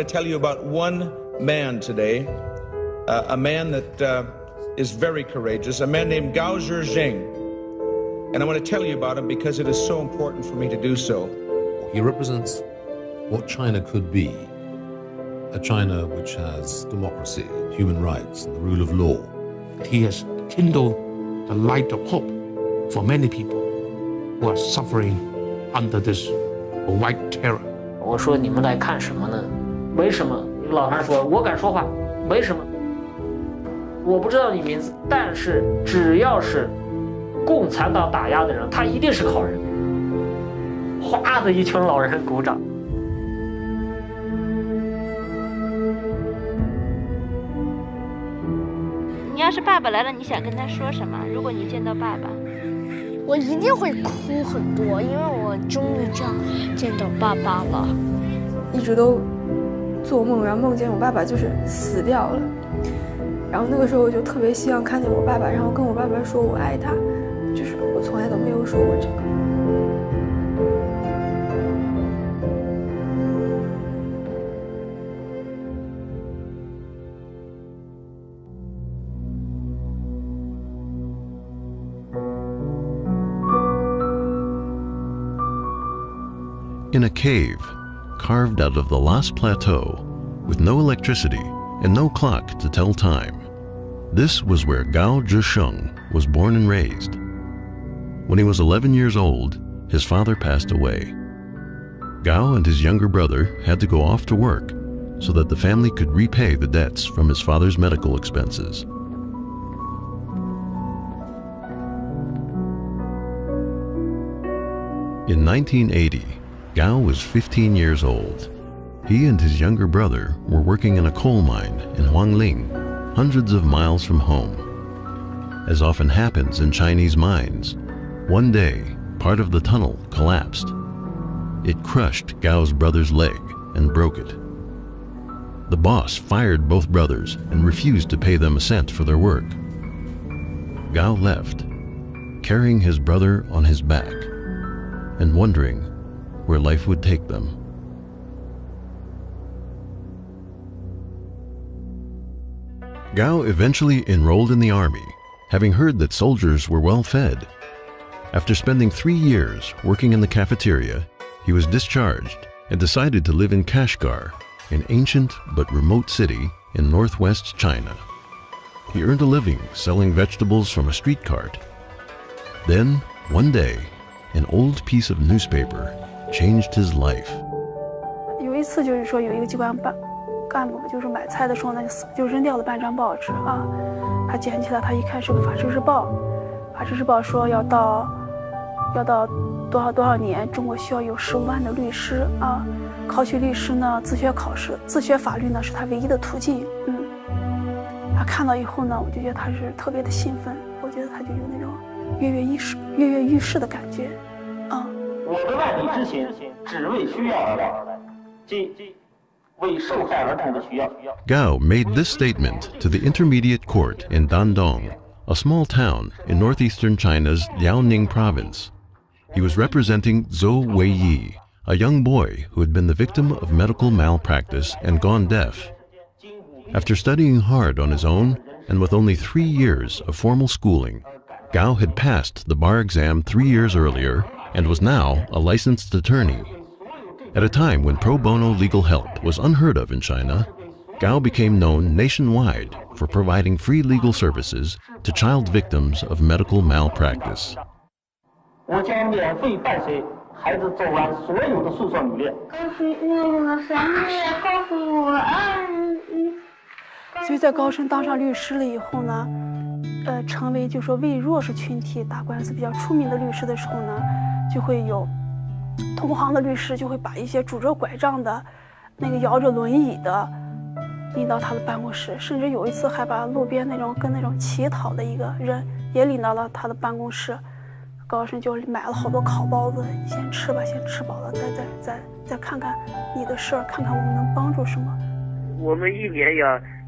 want to tell you about one man today, a man that is very courageous, a man named Gao Zhijing. And I want to tell you about him because it is so important for me to do so. He represents what China could be, a China which has democracy, human rights, and the rule of law. He has kindled the light of hope for many people who are suffering under this white terror. 我说你们来看什么呢？为什么？老韩说，我敢说话，为什么？我不知道你名字，但是只要是共产党打压的人，他一定是个好人。哗的一群老人鼓掌。你要是爸爸来了，你想跟他说什么？如果你见到爸爸，我一定会哭很多，因为我终于这样见到爸爸了。一直都做梦，然后梦见我爸爸就是死掉了。然后那个时候我就特别希望看见我爸爸，然后跟我爸爸说我爱他，就是我从来都没有说过这个。In a cave, carved out of the Lost Plateau, with no electricity and no clock to tell time, this was where Gao Zhisheng was born and raised. When he was 11 years old, his father passed away. Gao and his younger brother had to go off to work so that the family could repay the debts from his father's medical expenses. In 1980, Gao was 15 years old. He and his younger brother were working in a coal mine in Huangling, hundreds of miles from home. As often happens in Chinese mines, one day, part of the tunnel collapsed. It crushed Gao's brother's leg and broke it. The boss fired both brothers and refused to pay them a cent for their work. Gao left, carrying his brother on his back and wondering where life would take them. Gao eventually enrolled in the army, having heard that soldiers were well fed. After spending 3 years working in the cafeteria, he was discharged and decided to live in Kashgar, an ancient but remote city in northwest China. He earned a living selling vegetables from a street cart. Then, one day, an old piece of newspaper changed his life. 有一次就是说有一个机关干部就是买菜的时候呢就扔掉了半张报纸啊，他捡起来，他一看是个法制日报，法制日报说要到多少年，中国需要有15万的律师啊，考取律师呢自学考试，自学法律呢是他唯一的途径。他看到以后呢，我就觉得他是特别的兴奋，我觉得他就有那种跃跃欲试的感觉啊。我的万里之行，只为需要而来，即为受害儿童的需要。Gao made this statement to the Intermediate Court in Dandong, a small town in northeastern China's Liaoning province. He was representing Zhou Weiyi, a young boy who had been the victim of medical malpractice and gone deaf. After studying hard on his own, and with only 3 years of formal schooling, Gao had passed the bar exam 3 years earlier and was now a licensed attorney. At a time when pro bono legal help was unheard of in China, Gao became known nationwide for providing free legal services to child victims of medical malpractice. 我将免费伴随孩子走完所有的诉讼履历。所以在高升当上律师了以后呢，成为就说为弱势群体打官司比较出名的律师的时候呢，就会有同行的律师就会把一些拄着拐杖的、那个摇着轮椅的领到他的办公室，甚至有一次还把路边跟那种乞讨的一个人也领到了他的办公室。高升就买了好多烤包子，先吃吧，先吃饱了，再看看你的事儿，看看我们能帮助什么。我们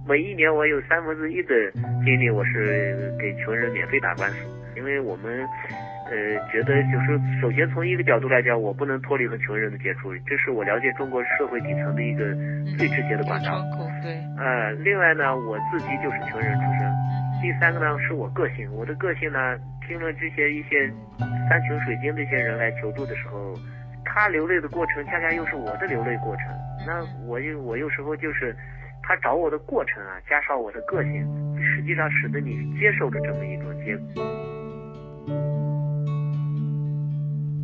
每一年我有1/3的精力，我是给穷人免费打官司，因为我们觉得就是首先从一个角度来讲，我不能脱离和穷人的接触，这是我了解中国社会底层的一个最直接的管道。对。另外呢，我自己就是穷人出身。第三个呢，是我个性。我的个性呢，听了这些一些山穷水尽的一些人来求助的时候，他流泪的过程恰恰又是我的流泪过程。那我有时候就是他找我的过程啊，加上我的个性，实际上使得你接受着这么一种结果。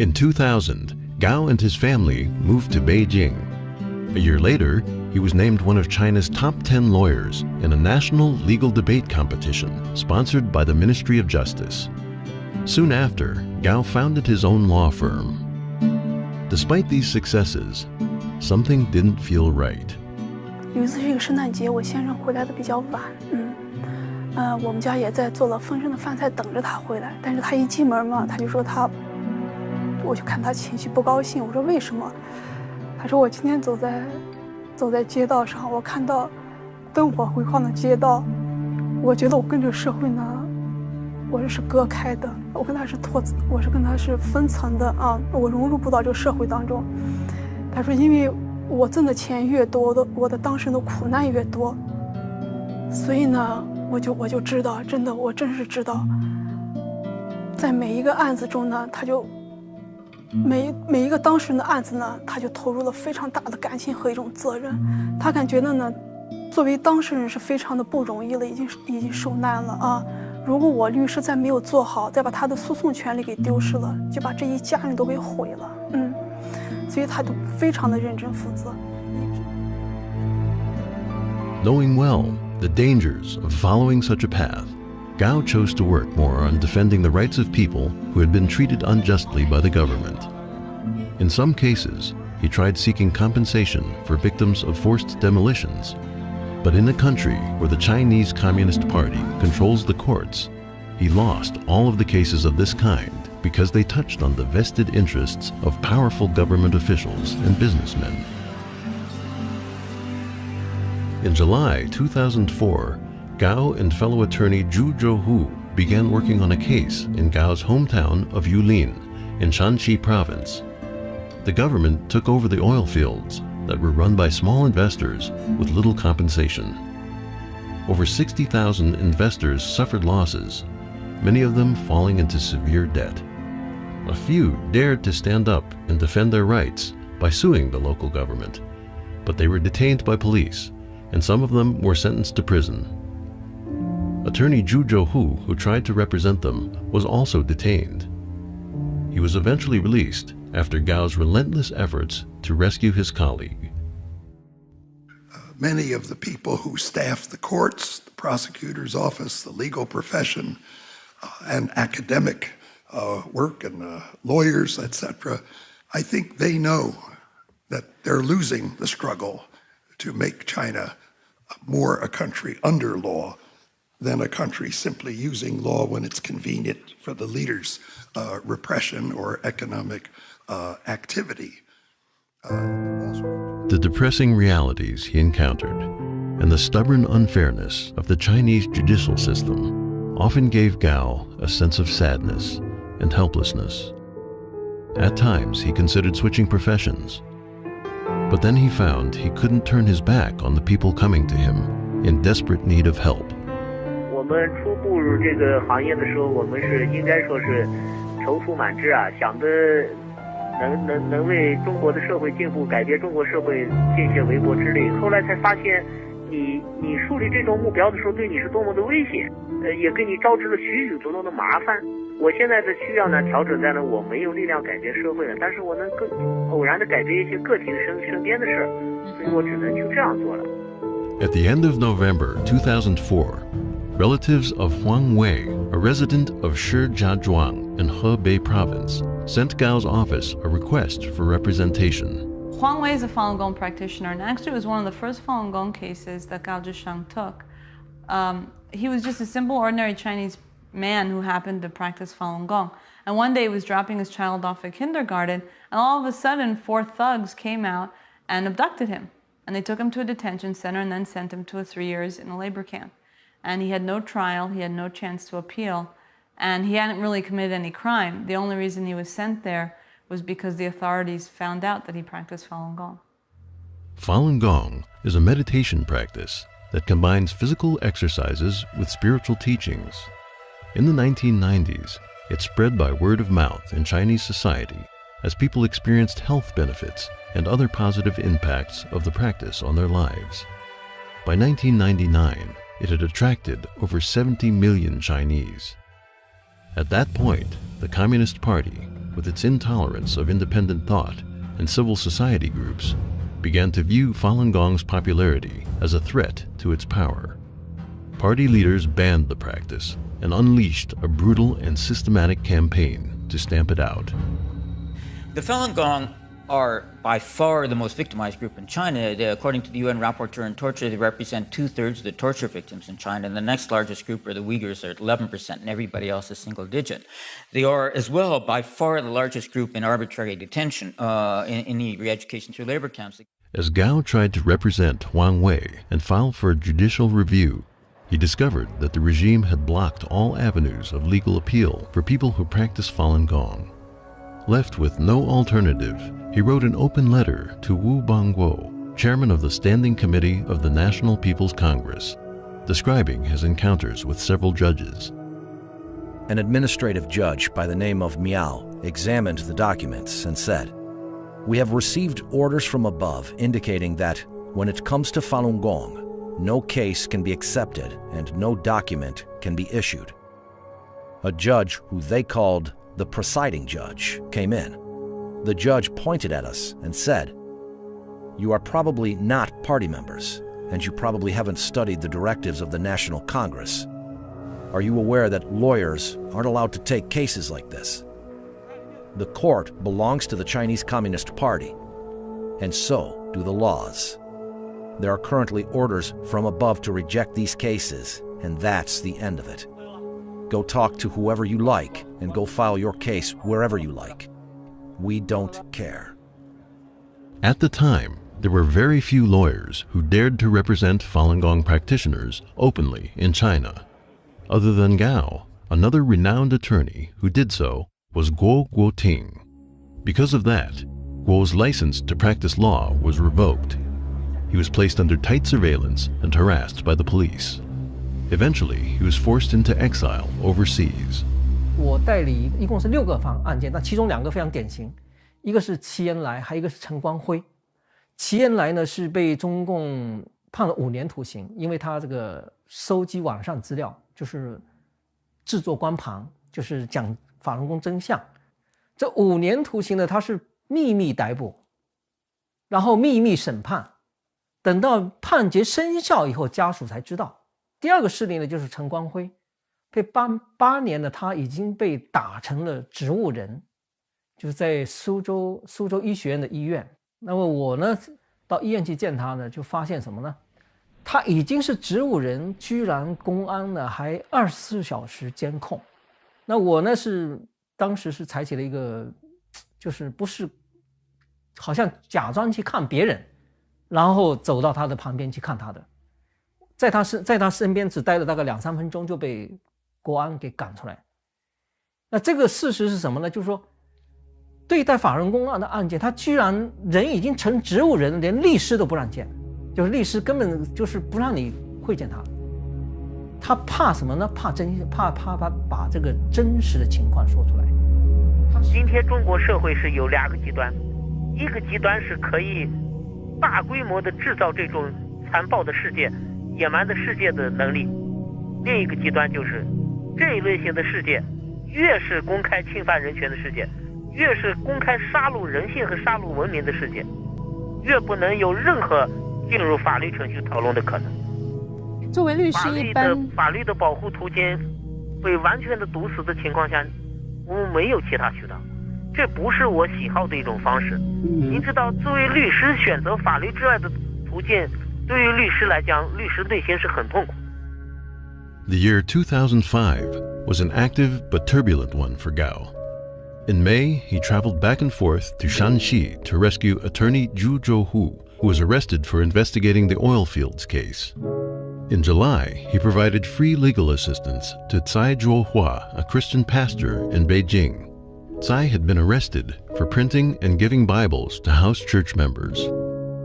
In 2000, Gao and his family moved to Beijing. A year later, he was named one of China's top 10 lawyers in a national legal debate competition sponsored by the Ministry of Justice. Soon after, Gao founded his own law firm. Despite these successes, something didn't feel right. 有一次是一个圣诞节，我先生回来的比较晚，我们家也在做了丰盛的饭菜等着他回来，但是他一进门嘛，他就说我就看他情绪不高兴，我说为什么？他说我今天走在街道上，我看到灯火辉煌的街道，我觉得我跟这个社会呢，我是隔开的，我跟他是分层的啊，我融入不到这个社会当中。他说因为我挣的钱越多，我的当事人的苦难越多，所以呢，我就知道，真的，我真是知道，在每一个案子中呢，他就每一个当事人的案子呢，他就投入了非常大的感情和一种责任。他感觉呢，作为当事人是非常的不容易了，已经受难了啊。如果我律师再没有做好，再把他的诉讼权利给丢失了，就把这一家人都给毁了。所以他就非常的认真负责。Knowing well the dangers of following such a path, Gao chose to work more on defending the rights of people who had been treated unjustly by the government. In some cases, he tried seeking compensation for victims of forced demolitions. But in a country where the Chinese Communist Party controls the courts, he lost all of the cases of this kind because they touched on the vested interests of powerful government officials and businessmen. In July 2004, Gao and fellow attorney Zhu Zhouhu began working on a case in Gao's hometown of Yulin in Shanxi province. The government took over the oil fields that were run by small investors with little compensation. Over 60,000 investors suffered losses, many of them falling into severe debt. A few dared to stand up and defend their rights by suing the local government, but they were detained by police, and some of them were sentenced to prison. Attorney Zhu Zhouhu, who tried to represent them, was also detained. He was eventually released after Gao's relentless efforts to rescue his colleague. Many of the people who staff the courts, the prosecutor's office, the legal profession, and academic work and lawyers, etc., I think they know that they're losing the struggle to make China more a country under law than a country simply using law when it's convenient for the leaders' repression or economic activity. The depressing realities he encountered and the stubborn unfairness of the Chinese judicial system often gave Gao a sense of sadness and helplessness. At times, he considered switching professions, but then he found he couldn't turn his back on the people coming to him in desperate need of help. 我们初步入这个行业的时候，我们是应该说是踌躇满志啊，想的能为中国的社会进步、改变中国社会尽些微薄之力。后来才发现，你树立这种目标的时候，对你是多么的危险，也给你招致了许许多多的麻烦。我现在的需要呢，调整在了我没有力量改变社会了，但是我能更偶然的改变一些个体的身边的事儿，所以我只能就这样做了。At the end of November 2004, relatives of Huang Wei, a resident of Shijiazhuang in Hebei province, sent Gao's office a request for representation. Huang Wei is a Falun Gong practitioner, and actually it was one of the first Falun Gong cases that Gao Zhishang took. He was just a simple, ordinary Chinese man who happened to practice Falun Gong. And one day he was dropping his child off at kindergarten, and all of a sudden 4 thugs came out and abducted him. And they took him to a detention center and then sent him to 3 years in a labor camp. And he had no trial, he had no chance to appeal. And he hadn't really committed any crime. The only reason he was sent there was because the authorities found out that he practiced Falun Gong. Falun Gong is a meditation practice that combines physical exercises with spiritual teachings. In the 1990s, it spread by word of mouth in Chinese society as people experienced health benefits and other positive impacts of the practice on their lives. By 1999, it had attracted over 70 million Chinese. At that point, the Communist Party, with its intolerance of independent thought and civil society groups, began to view Falun Gong's popularity as a threat to its power. Party leaders banned the practice and unleashed a brutal and systematic campaign to stamp it out. The Falun Gong are by far the most victimized group in China. According to the UN Rapporteur on Torture, they represent 2/3 of the torture victims in China. And the next largest group are the Uyghurs, are at 11%, and everybody else is single digit. They are as well by far the largest group in arbitrary detention, in the re-education through labor camps. As Gao tried to represent Wang Wei and file for a judicial review, he discovered that the regime had blocked all avenues of legal appeal for people who practice Falun Gong. Left with no alternative, he wrote an open letter to Wu Bangguo, chairman of the Standing Committee of the National People's Congress, describing his encounters with several judges. An administrative judge by the name of Miao examined the documents and said, "We have received orders from above indicating that when it comes to Falun Gong, no case can be accepted and no document can be issued." A judge who they called the presiding judge came in. The judge pointed at us and said, "You are probably not party members, and you probably haven't studied the directives of the National Congress. Are you aware that lawyers aren't allowed to take cases like this? The court belongs to the Chinese Communist Party, and so do the laws. There are currently orders from above to reject these cases, and that's the end of it. Go talk to whoever you like and go file your case wherever you like. We don't care." At the time, there were very few lawyers who dared to represent Falun Gong practitioners openly in China. Other than Gao, another renowned attorney who did so was Guo Guoting. Because of that, Guo's license to practice law was revoked. He was placed under tight surveillance and harassed by the police. Eventually, he was forced into exile overseas. 我代理一共是6个案件，但其中2个非常典型，一个是齐延来，还有一个是陈光辉。齐延来呢是被中共判了5年徒刑，因为他这个收集网上资料，就是制作光盘，就是讲法轮功真相。这5年徒刑呢，他是秘密逮捕，然后秘密审判，等到判决生效以后，家属才知道。第2个事例呢，就是陈光辉，被8年呢，他已经被打成了植物人，就是在苏州医学院的医院。那么我呢，到医院去见他呢，就发现什么呢？他已经是植物人，居然公安呢还24小时监控。那我呢当时是采取了一个，就是不是，好像假装去看别人，然后走到他的旁边去看他的。在他身边只待了大概2-3分钟就被国安给赶出来。那这个事实是什么呢？就是说，对待法轮功案的案件，他居然人已经成植物人，连律师都不让见，就是律师根本就是不让你会见他。他怕什么呢？怕把这个真实的情况说出来。今天中国社会是有2个极端，一个极端是可以大规模的制造这种残暴的事件、野蛮的事件的能力，另一个极端就是这一类型的事件越是公开侵犯人权的事件，越是公开杀戮人性和杀戮文明的事件，越不能有任何进入法律程序讨论的可能。作为律师，一般法律的保护途径被完全的堵死的情况下，我们没有其他渠道，这不是我喜好的一种方式。您知道，作为律师选择法律之外的途径，对于律师来讲，律师内心是很痛苦。The year 2005 was an active but turbulent one for Gao. In May, he traveled back and forth to Shanxi to rescue attorney Zhu Zhouhu, who was arrested for investigating the oil fields case. In July, he provided free legal assistance to Tsai Zhuohua, a Christian pastor in Beijing. Tsai had been arrested for printing and giving Bibles to house church members.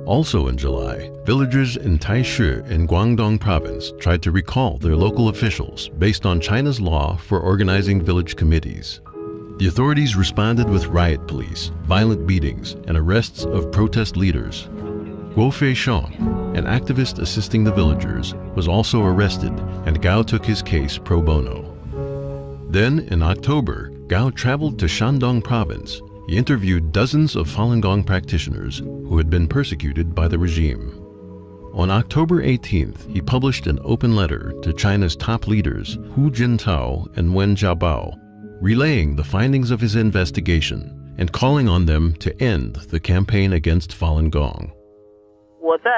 Also in July, villagers in Taishu in Guangdong province tried to recall their local officials based on China's law for organizing village committees. The authorities responded with riot police, violent beatings, and arrests of protest leaders. Guo Feisheng, an activist assisting the villagers, was also arrested, and Gao took his case pro bono. Then, in October, Gao traveled to Shandong province. He interviewed dozens of Falun Gong practitioners who had been persecuted by the regime. On October 18th, he published an open letter to China's top leaders, Hu Jintao and Wen Jiabao, relaying the findings of his investigation and calling on them to end the campaign against Falun Gong. 我在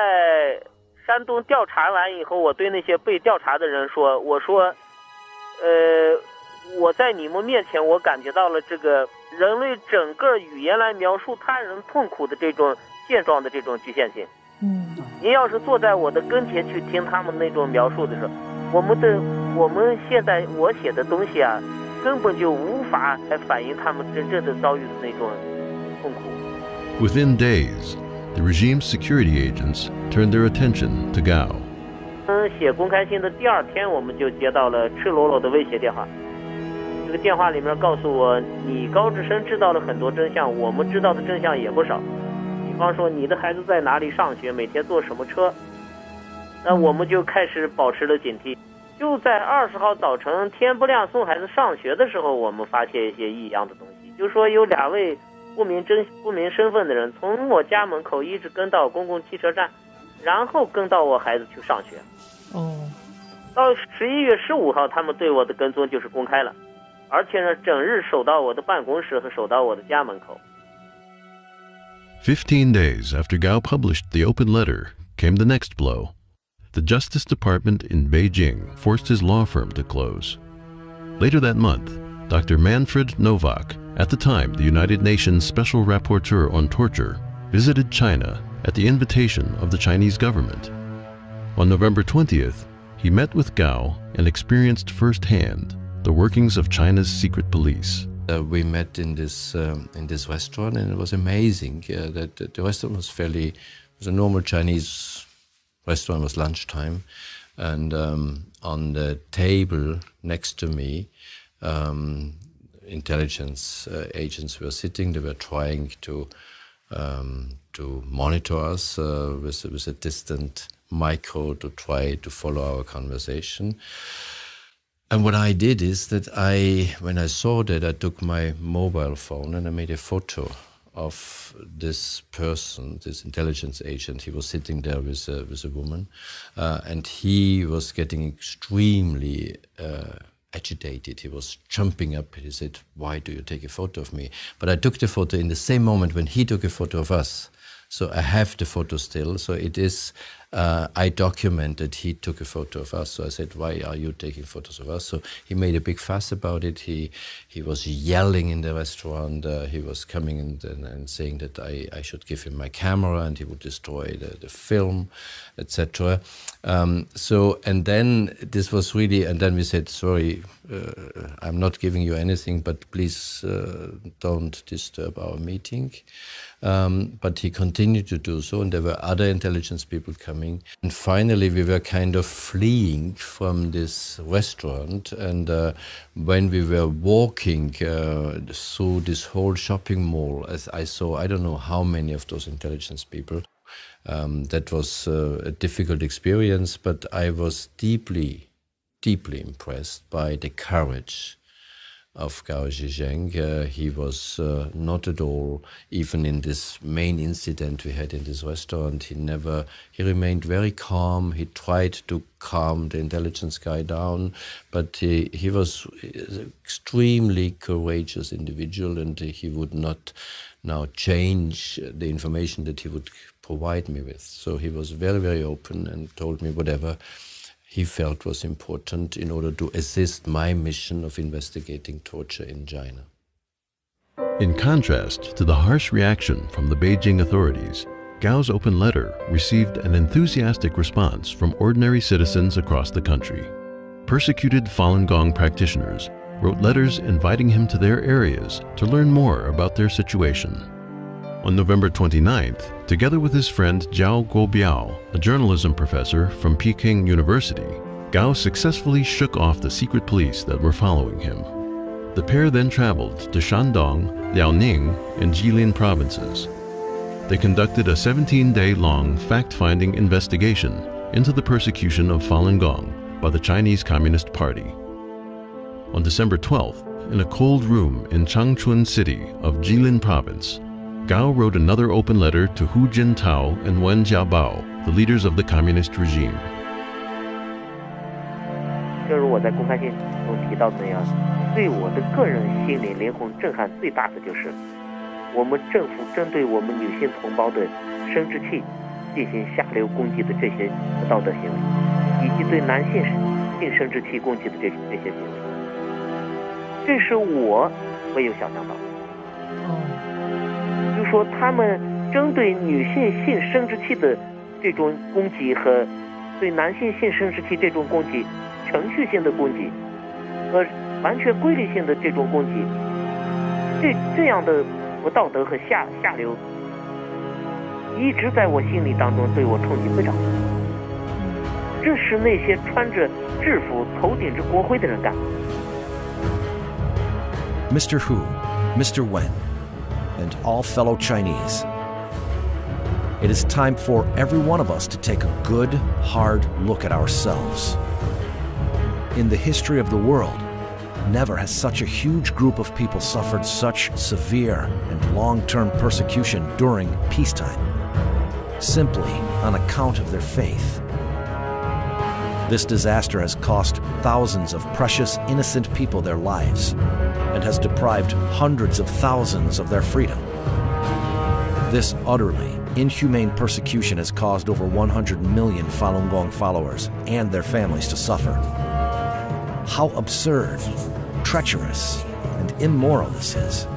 山东调查完以后，我对那些被调查的人说：“我说，我在你们面前，我感觉到了这个人类整个语言来描述他人痛苦的这种现状的这种局限性。您要是坐在我的跟前去听他们那种描述的时候，我们现在我写的东西啊，根本就无法来反映他们真正的遭遇的那种痛苦。” Within days, the regime's security agents turned their attention to Gao. 写公开信的第二天，我们就接到了赤裸裸的威胁电话。这个电话里面告诉我，你高志深知道了很多真相，我们知道的真相也不少。比方说，你的孩子在哪里上学，每天坐什么车。那我们就开始保持了警惕。就在20号早晨天不亮送孩子上学的时候，我们发现一些异样的东西，就说有2位不明身份的人从我家门口一直跟到公共汽车站，然后跟到我孩子去上学。到11月15号，他们对我的跟踪就是公开了，而且呢，整日守到我的办公室和守到我的家门口。15 days after Gao published the open letter came the next blow. The Justice Department in Beijing forced his law firm to close. Later that month, Dr. Manfred Novak, at the time the United Nations Special Rapporteur on Torture, visited China at the invitation of the Chinese government. On November 20th, he met with Gao and experienced firsthand the workings of China's secret police. We met in this restaurant, and it was amazing that the restaurant was a normal Chinese restaurant. It was lunchtime, and on the table next to me, intelligence agents were sitting. They were trying to monitor us with a distant micro to try to follow our conversation. And what I did is that when I saw that, I took my mobile phone and I made a photo of this person, this intelligence agent. He was sitting there with a woman, and he was getting extremely agitated. He was jumping up. He said, "Why do you take a photo of me?" But I took the photo in the same moment when he took a photo of us. So I have the photo still. So it is, I documented he took a photo of us. So I said, "Why are you taking photos of us?" So he made a big fuss about it. He was yelling in the restaurant. He was coming and saying that I should give him my camera and he would destroy the film, etc. And then this was really, and then we said, "Sorry, I'm not giving you anything, but please don't disturb our meeting." But he continued to do so, and there were other intelligence people coming. And finally, we were kind of fleeing from this restaurant. And when we were walking through this whole shopping mall, as I saw, I don't know how many of those intelligence people. That was a difficult experience, but I was deeply, deeply impressed by the courage of Gao Zhizheng. He was not at all, even in this main incident we had in this restaurant, he remained very calm. He tried to calm the intelligence guy down, but he was an extremely courageous individual, and he would not now change the information that he would provide me with. So he was very, very open and told me whatever he felt was important in order to assist my mission of investigating torture in China. In contrast to the harsh reaction from the Beijing authorities, Gao's open letter received an enthusiastic response from ordinary citizens across the country. Persecuted Falun Gong practitioners wrote letters inviting him to their areas to learn more about their situation. On November 29th, together with his friend Zhao Guobiao, a journalism professor from Peking University, Gao successfully shook off the secret police that were following him. The pair then traveled to Shandong, Liaoning, and Jilin provinces. They conducted a 17-day-long fact-finding investigation into the persecution of Falun Gong by the Chinese Communist Party. On December 12th, in a cold room in Changchun City of Jilin Province, Gao wrote another open letter to Hu Jintao and Wen Jiabao, the leaders of the communist regime. 正如我在公开信中提到的那样，对我的个人心灵灵魂震撼最大的就是，我们政府针对我们女性同胞的生殖器进行下流攻击的这些不道德行为，以及对男性性生殖器攻击的这些行为，这是我没有想象到的。就是说，他们针对女性性生殖器的这种攻击和对男性性生殖器这种攻击，程序性的攻击和完全规律性的这种攻击，这样的不道德和下流，一直在我心里当中对我冲击非常大。这是那些穿着制服、头顶着国徽的人干的。Mr. Hu, Mr. Wen, and all fellow Chinese, it is time for every one of us to take a good, hard look at ourselves. In the history of the world, never has such a huge group of people suffered such severe and long-term persecution during peacetime, simply on account of their faith. This disaster has cost thousands of precious, innocent people their lives and has deprived hundreds of thousands of their freedom. This utterly inhumane persecution has caused over 100 million Falun Gong followers and their families to suffer. How absurd, treacherous, and immoral this is.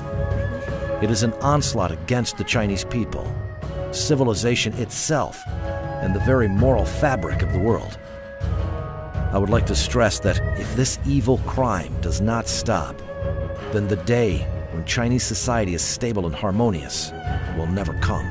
It is an onslaught against the Chinese people, civilization itself, and the very moral fabric of the world. I would like to stress that if this evil crime does not stop, then the day when Chinese society is stable and harmonious will never come.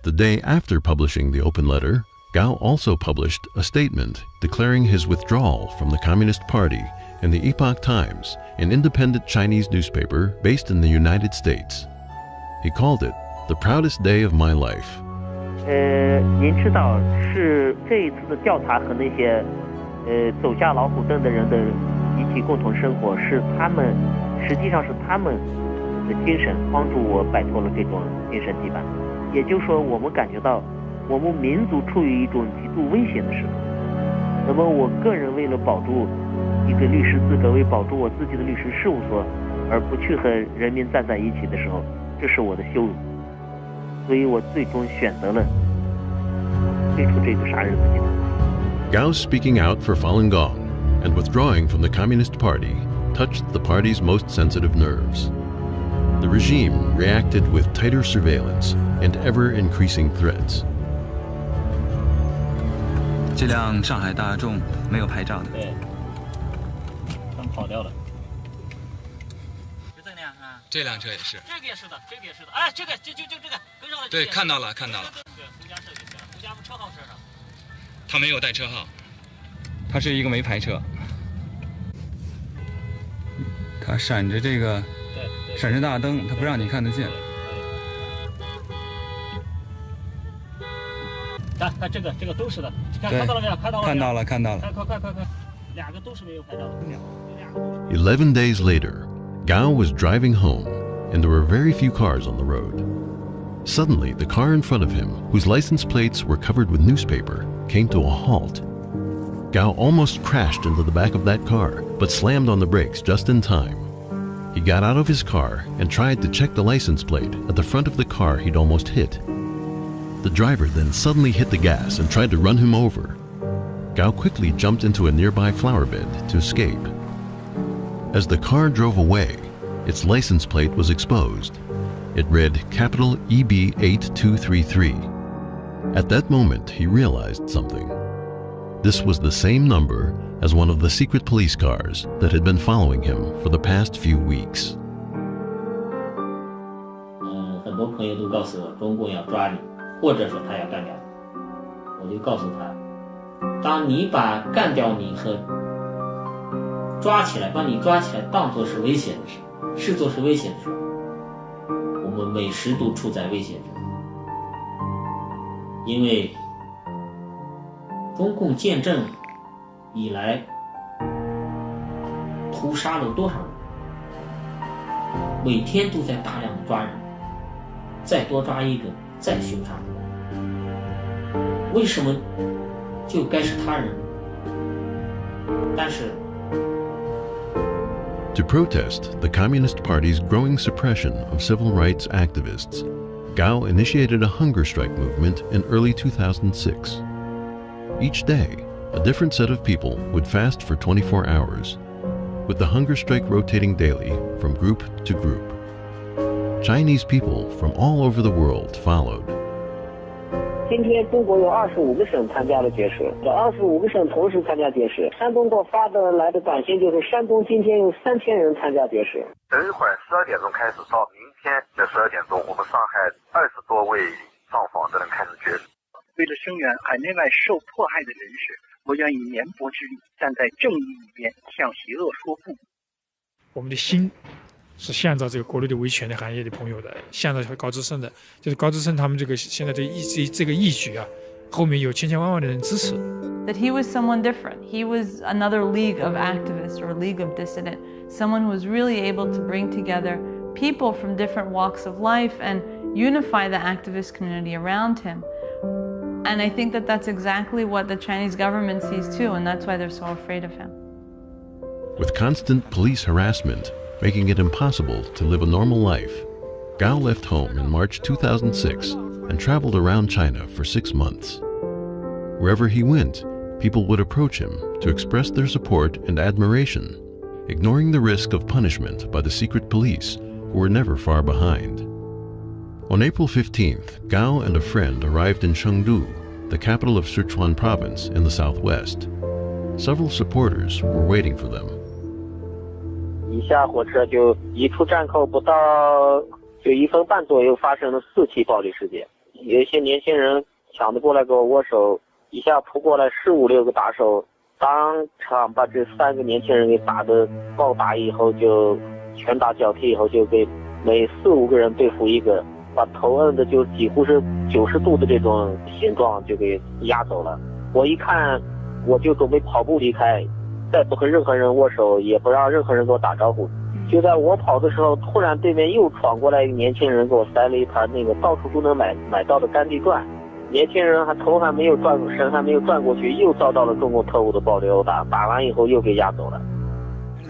The day after publishing the open letter, Gao also published a statement declaring his withdrawal from the Communist Party in the Epoch Times, an independent Chinese newspaper based in the United States. He called it the proudest day of my life. 您知道是这一次的调查和那些走下老虎凳的人的一起共同生活，是他们实际上是他们的精神帮助我摆脱了这种精神羁绊。也就是说，我们感觉到我们民族处于一种极度危险的时刻。那么，我个人为了保住一个律师资格，为保住我自己的律师事务所，而不去和人民站在一起的时候，这是我的羞辱。所以我最终选择了退出这个杀人自己的。Gao's speaking out for Falun Gong and withdrawing from the Communist Party touched the party's most sensitive nerves. The regime reacted with tighter surveillance and ever-increasing threats. 这辆上海大众没有牌照的。对，他们跑掉了。这辆车也是。这个也是的，这个也是的。哎，这个就这个跟上了。对，看到了，看到了。对，胡家设计师，胡家车号车上。他没有带车号，他是一个没牌车。他闪着这个，闪着大灯，他不让你看得见。看这个都是的，看到了没有？看到了。看到了，看到了。快，两个都是没有牌照的。11 days later, Gao was driving home, and there were very few cars on the road. Suddenly, the car in front of him, whose license plates were covered with newspaper, came to a halt. Gao almost crashed into the back of that car, but slammed on the brakes just in time. He got out of his car and tried to check the license plate at the front of the car he'd almost hit. The driver then suddenly hit the gas and tried to run him over. Gao quickly jumped into a nearby flower bed to escape. As the car drove away, its license plate was exposed. It read capital EB8233. At that moment, he realized something. This was the same number as one of the secret police cars that had been following him for the past few weeks. 很多朋友都告诉我，中共要抓你，或者说他要干掉你。我就告诉他，当你把干掉你和把你抓起来当作是危险的时候，视作是危险的时候，我们每时都处在危险中。因为中共建政以来屠杀了多少人，每天都在大量的抓人，再多抓一个再凶杀。为什么就该是他人？但是 To protest the Communist Party's growing suppression of civil rights activists, Gao initiated a hunger strike movement in early 2006. Each day, a different set of people would fast for 24 hours, with the hunger strike rotating daily from group to group. Chinese people from all over the world followed. 今天中国有25个省参加了绝食，这25个省同时参加绝食。山东给我发的来的短信就是，山东今天有3000人参加绝食。等一会儿12点钟开始，到明天的12点钟，我们上海20多位上访的人开始绝食。为了声援海内外受迫害的人士，我愿以绵薄之力站在正义一边，向邪恶说不。我们的心是向着这个国内的维权的行业的朋友的，向着高志胜的，就是高志胜他们这个现在这个义举啊，后面有千千万万的人支持。That he was someone different. He was another league of activists or league of dissident, someone who was really able to bring together people from different walks of life and unify the activist community around him. And I think that that's exactly what the Chinese government sees too, and that's why they're so afraid of him. With constant police harassment making it impossible to live a normal life, Gao left home in March 2006 and traveled around China for 6 months. Wherever he went, people would approach him to express their support and admiration, ignoring the risk of punishment by the secret police, who were never far behind. On April 15th, Gao and a friend arrived in Chengdu, the capital of Sichuan province in the southwest. Several supporters were waiting for them. 一下火车就一出站口不到就1分半左右，发生了4起暴力事件。有一些年轻人抢着过来跟我握手，一下扑过来15、16个打手，当场把这3个年轻人给打得暴打以后，就拳打脚踢以后，就给每4、5个人对付一个，把头摁的就几乎是90度的这种形状就给压走了。我一看，我就准备跑步离开。再不和任何人握手，也不让任何人给我打招呼。就在我跑的时候，突然对面又闯过来一个年轻人，给我塞了一盘那个到处都能买到的甘地转。年轻人头还没有转，身还没有转过去，又遭到了中共特务的暴力殴打。打完以后又给押走了。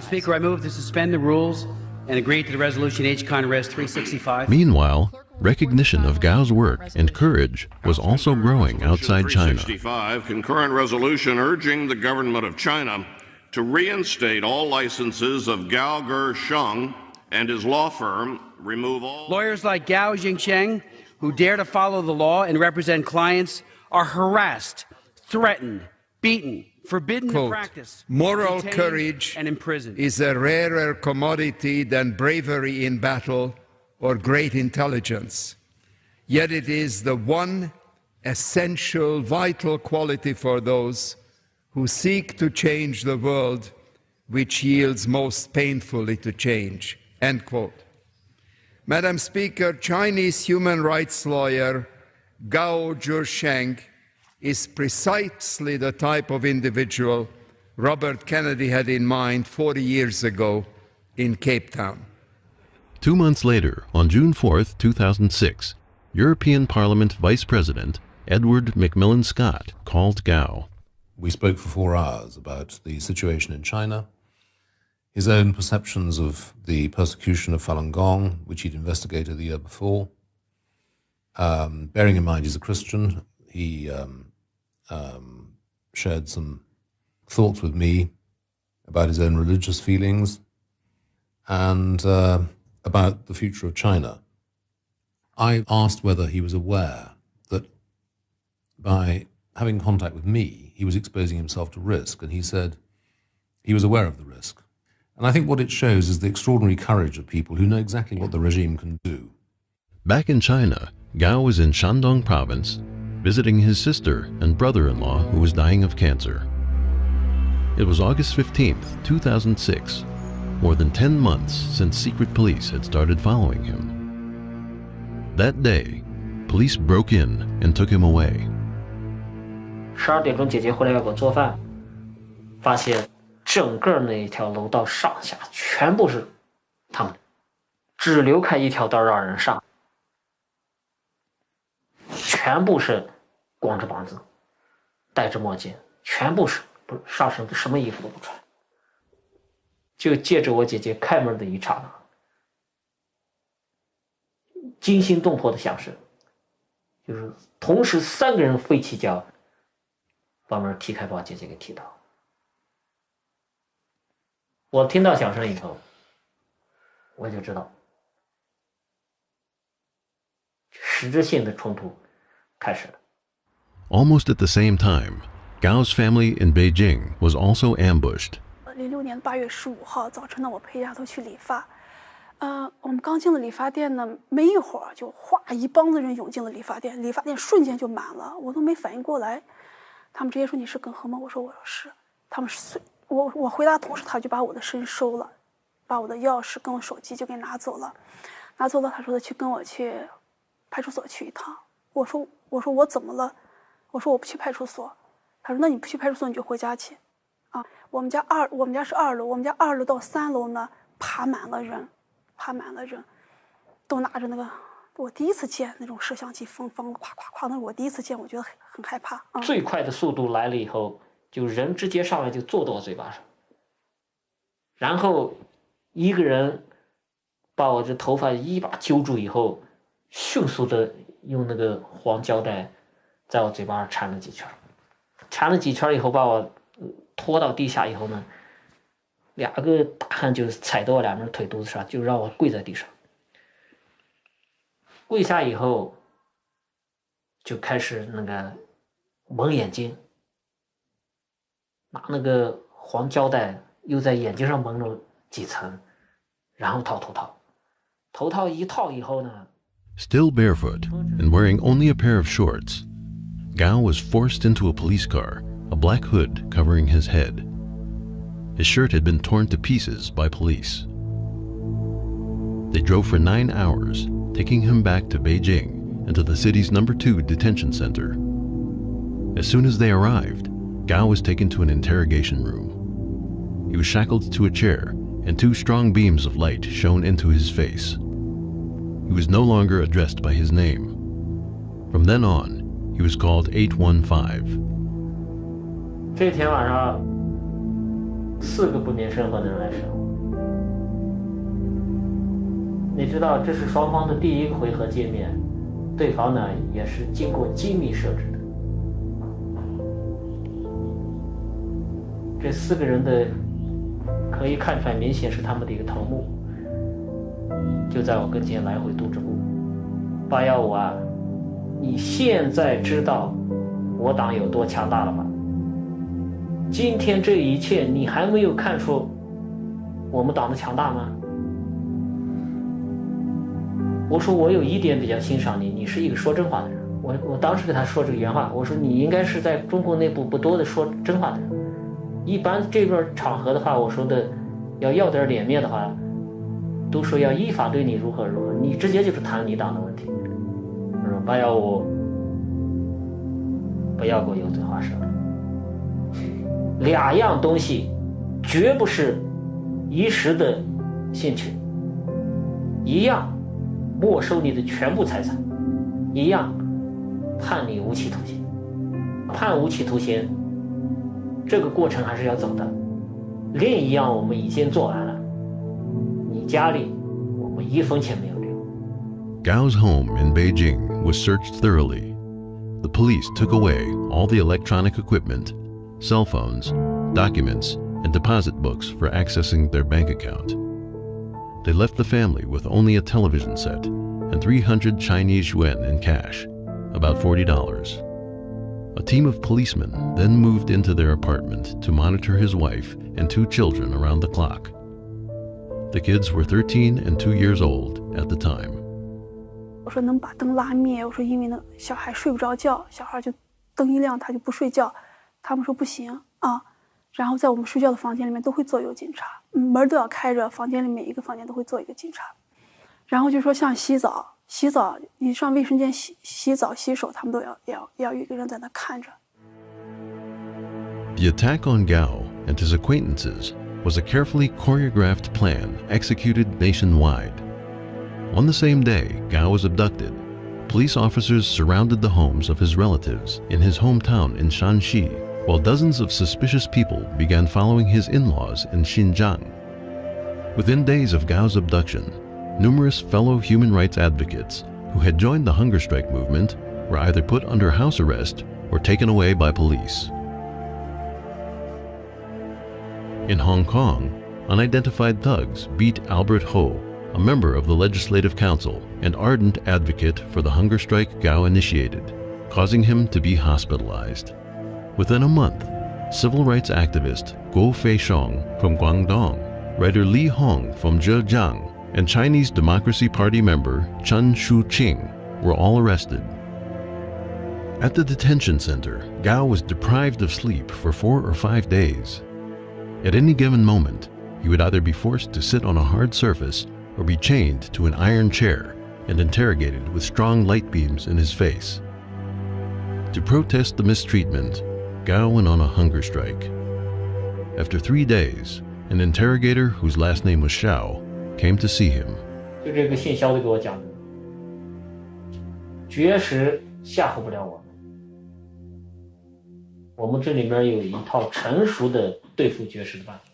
Speaker, I move to suspend the rules and agree to the resolution H. Con Res 365. Meanwhile, recognition of Gao's work and courage was also growing outside China. 365, concurrent resolution urging the government of China to reinstate all licenses of Gao Ge-sheng and his law firm, remove all... Lawyers like Gao Jingsheng, who dare to follow the law and represent clients, are harassed, threatened, beaten, forbidden to practice, moral courage and imprisoned. Is a rarer commodity than bravery in battle or great intelligence. Yet it is the one essential, vital quality for those who seek to change the world which yields most painfully to change, end quote. Madam Speaker, Chinese human rights lawyer Gao Ge-sheng is precisely the type of individual Robert Kennedy had in mind 40 years ago in Cape Town. 2 months later, on June 4th, 2006, European Parliament Vice President Edward Macmillan Scott called Gao. We spoke for 4 hours about the situation in China, his own perceptions of the persecution of Falun Gong, which he'd investigated the year before. Bearing in mind he's a Christian, he shared some thoughts with me about his own religious feelings, and about the future of China. I asked whether he was aware that by having contact with me, he was exposing himself to risk, and he said he was aware of the risk. And I think what it shows is the extraordinary courage of people who know exactly what the regime can do. Back in China, Gao was in Shandong province, visiting his sister and brother-in-law who was dying of cancer. It was August 15th, 2006, more than 10 months since secret police had started following him. That day, police broke in and took him away. 12点钟姐姐回来要给我做饭，发现整个那一条楼道上下全部是他们的，只留开一条道让人上，全部是光着膀子，戴着墨镜，全部是不上身什么衣服都不穿。就借着我姐姐开门的一刹那，惊心动魄的响声，就是同时3个人飞起脚，把门踢开，把我姐姐给踢倒。我听到响声以后，我就知道实质性的冲突开始了。Almost at the same time, Gao's family in Beijing was also ambushed. 06年8月15号早晨呢，我陪丫头去理发。我们刚进了理发店呢，没一会儿就哗一帮子人涌进了理发店，理发店瞬间就满了，我都没反应过来。他们直接说：“你是耿和吗？”我说：“我是。”他们我回答同时，他就把我的身收了，把我的钥匙跟我手机就给拿走了。拿走了，他说跟我去派出所去一趟。我说我怎么了？我说我不去派出所。他说那你不去派出所你就回家去。啊，我们家是2楼，我们家2楼到3楼呢爬满了人，都拿着那个我第一次见那种摄像机，疯咵咵咵，那是我第一次见，我觉得很害怕。最快的速度来了以后，就人直接上来就坐到我嘴巴上，然后一个人把我这头发一把揪住以后，迅速的用那个黄胶带在我嘴巴上缠了几圈以后，把我拖到地下以后呢，2个大汉就踩到我2边腿肚子上，就让我跪在地上。跪下以后就开始那个蒙眼睛，拿那个黄胶带又在眼睛上蒙了几层，然后套头套。头套一套以后呢 Still barefoot and wearing only a pair of shorts, Gao was forced into a police car, a black hood covering his head. His shirt had been torn to pieces by police. They drove for 9 hours, taking him back to Beijing and to the city's number 2 detention center. As soon as they arrived, Gao was taken to an interrogation room. He was shackled to a chair, and 2 strong beams of light shone into his face. He was no longer addressed by his name. From then on, he was called 815. 这天晚上4个不明身份的人来审。你知道这是双方的第1个回合见面，对方呢也是经过精密设置的。这4个人的可以看出来，明显是他们的一个头目，就在我跟前来回督着步。815啊，你现在知道我党有多强大了吧？今天这一切你还没有看出我们党的强大吗？我说我有一点比较欣赏你，你是一个说真话的人。我当时跟他说这个原话，我说你应该是在中国内部不多的说真话的人。一般这边场合的话，我说的要点脸面的话，都说要依法对你如何如何，你直接就是谈你党的问题。我说815，不要给我油嘴滑舌。2样东西绝不是一时的兴趣，一样没收你的全部财产，一样判你无期徒刑。判无期徒刑这个过程还是要走的，另一样我们已经做完了，你家里我们1分钱没有留。 Gao's home in Beijing was searched thoroughly. The police took away all the electronic equipment, cell phones, documents, and deposit books for accessing their bank account. they left the family with only a television set and 300 Chinese yuan in cash, about $40. A team of policemen then moved into their apartment to monitor his wife and 2 children around the clock. The kids were 13 and 2 years old at the time. 我说能把灯拉灭，我说因为那小孩睡不着觉，小孩就灯一亮他就不睡觉，他们说不行啊。然后在我们睡觉的房间里面都会坐有警察，门都要开着，房间里每一个房间都会坐一个警察。然后就说像洗澡，你上卫生间洗澡洗手，他们都要有一个人在那看着。The attack on Gao and his acquaintances was a carefully choreographed plan executed nationwide. On the same day Gao was abducted, police officers surrounded the homes of his relatives in his hometown in Shanxi, while dozens of suspicious people began following his in-laws in Xinjiang. Within days of Gao's abduction, numerous fellow human rights advocates who had joined the hunger strike movement were either put under house arrest or taken away by police. In Hong Kong, unidentified thugs beat Albert Ho, a member of the Legislative Council and ardent advocate for the hunger strike Gao initiated, causing him to be hospitalized. Within a month, civil rights activist Guo Feishong from Guangdong, writer Li Hong from Zhejiang, and Chinese Democracy Party member Chen Shuqing were all arrested. At the detention center, Gao was deprived of sleep for 4 or 5 days. At any given moment, he would either be forced to sit on a hard surface or be chained to an iron chair and interrogated with strong light beams in his face. To protest the mistreatment, Gao went on a hunger strike. After 3 days, an interrogator whose last name was Xiao came to see him. 就这个姓肖的给我讲的，绝食吓唬不了我们。我们这里边有一套成熟的对付绝食的办法。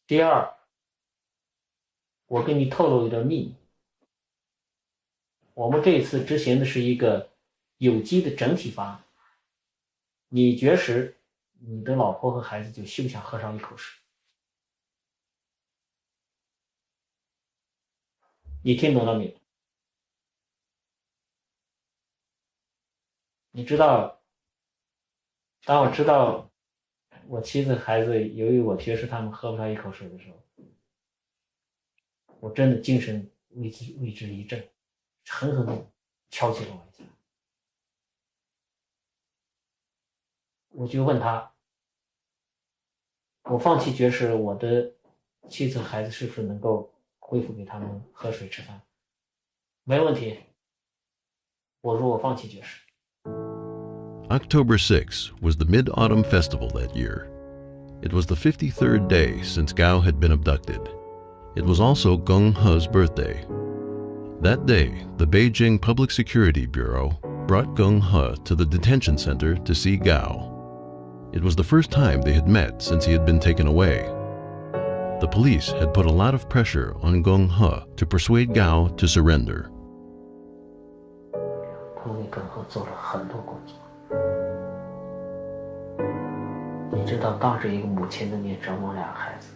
第二，我给你透露一点秘密。我们这一次执行的是一个有机的整体方案。你绝食，你的老婆和孩子就休想喝上一口水。你听懂了没有？你知道，当我知道我妻子孩子由于我绝食他们喝不上一口水的时候，我真的精神为之一振，狠狠地敲起了我一下。我就问他，我放弃绝食，我的妻子孩子是不是能够恢复给他们喝水吃饭？没问题。我说我放弃绝食。October 6 was the Mid-Autumn Festival that year. It was the 53rd day since Gao had been abducted. It was also Geng He's birthday. That day, the Beijing Public Security Bureau brought Geng He to the detention center to see Gao. It was the first time they had met since he had been taken away. The police had put a lot of pressure on Geng He to persuade Gao to surrender. 他为耿和做了很多工作。你知道，当着一个母亲的面折磨2个孩子，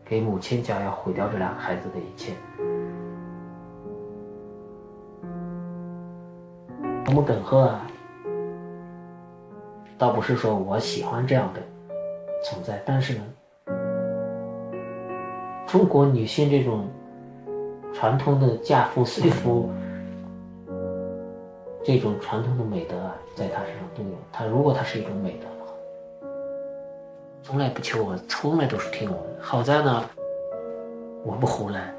给母亲讲要毁掉这2个孩子的一切。我们耿和啊，倒不是说我喜欢这样的存在，但是呢，中国女性这种传统的嫁夫随夫这种传统的美德啊，在她身上都有。如果她是一种美德的话，从来不求我，从来都是听我的。好在呢，我不胡来，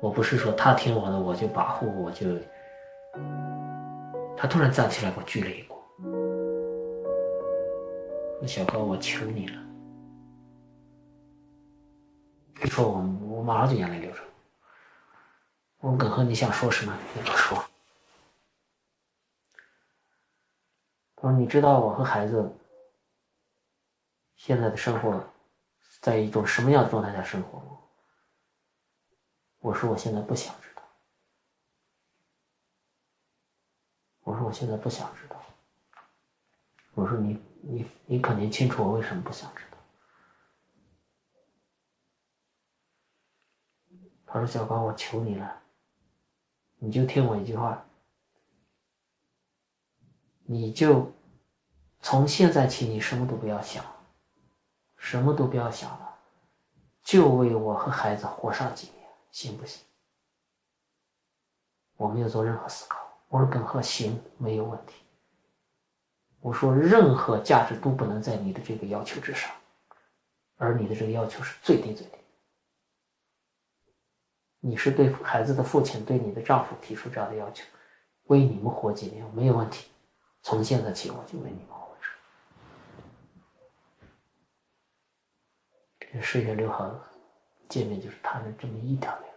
我不是说她听我的我就保护，我就。她突然站起来给我鞠了一躬，说：“小高，我求你了。”一说我马上就眼泪流出来。我问耿和你想说什么？你不说。他说：“你知道我和孩子现在的生活在一种什么样的状态下生活吗？”我说：“我现在不想知道。”我说：“我现在不想知道。”我说你肯定清楚我为什么不想知道。他说小高，我求你了，你就听我一句话，你就从现在起你什么都不要想，什么都不要想了，就为我和孩子活上几年，行不行？我没有做任何思考，我说耿贺行，没有问题。我说任何价值都不能在你的这个要求之上，而你的这个要求是最低最低。你是对孩子的父亲，对你的丈夫提出这样的要求，为你们活几年没有问题，从现在起我就为你们活着。这10月6号见面就是谈了这么一条内容。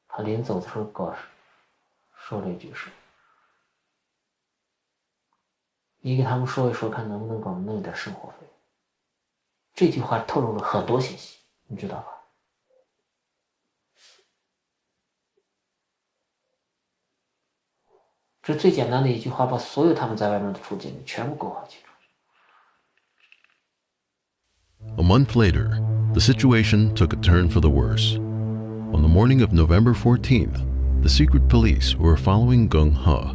他临走的时候跟我说了一句说，你给他们说一说，看能不能给我们弄一点生活费。这句话透露了很多信息，你知道吧？这最简单的一句话，把所有他们在外面的处境全部勾画清楚。A month later, the situation took a turn for the worse. On the morning of November 14th, the secret police who were following Geng He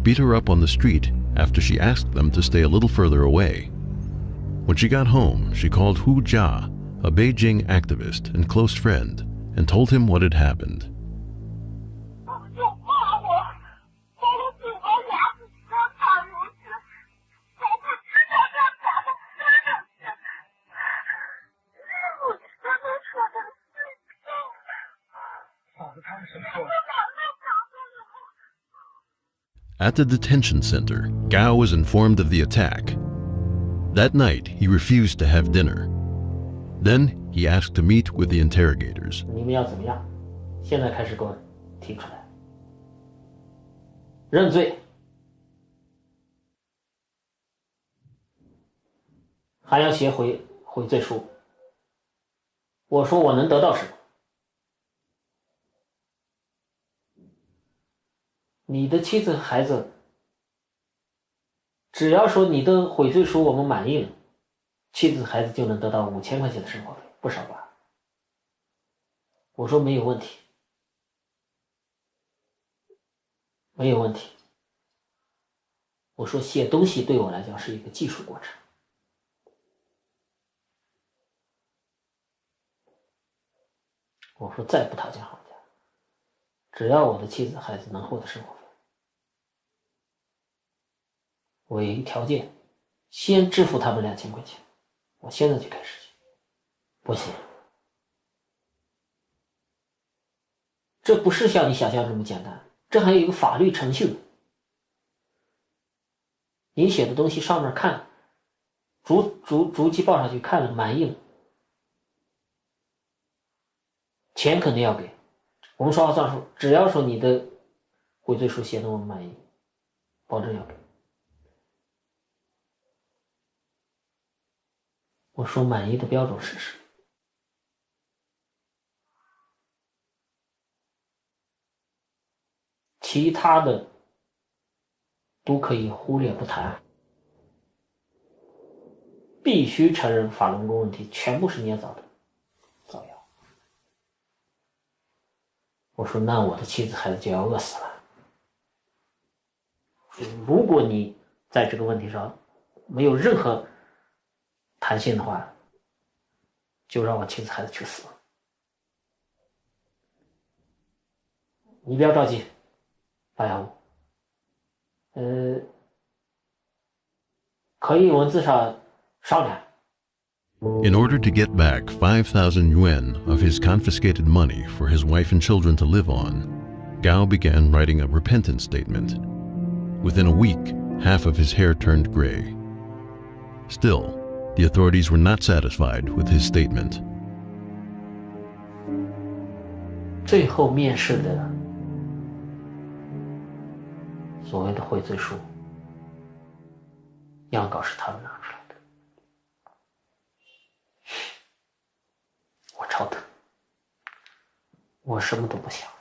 beat her up on the street after she asked them to stay a little further away. When she got home, she called Hu Jia, a Beijing activist and close friend, and told him what had happened. At the detention center, Gao was informed of the attack. That night, he refused to have dinner. Then, he asked to meet with the interrogators. 你们要怎么样？现在开始给我提出来，认罪，还要写悔罪书。我说我能得到什么？你的妻子和孩子，只要说你的悔罪书我们满意了，妻子孩子就能得到5000块钱的生活费，不少吧？我说没有问题，没有问题。我说写东西对我来讲是一个技术过程。我说再不讨价还价，只要我的妻子孩子能获得生活费，我有一个条件，先支付他们2000块钱，我现在就开始去。不行，这不是像你想象这么简单，这还有一个法律程序。你写的东西上面看，逐级报上去看了满意了，钱肯定要给。我们说话算数，只要说你的悔罪书写的我们满意，保证要给。我说满意的标准是什么？其他的都可以忽略不谈，必须承认法轮功问题全部是捏造的造谣。我说那我的妻子孩子就要饿死了。如果你在这个问题上没有任何弹性的话，就让我妻子孩子去死。你不要着急，815，可以文字上商量。In order to get back 5,000 yuan of his confiscated money for his wife and children to live on, Gao began writing a repentance statement. Within a week, half of his hair turned gray. Still, the authorities were not satisfied with his statement. 最后面试的所谓的悔罪书，样稿是他们拿出来的，我超疼，我什么都不想了。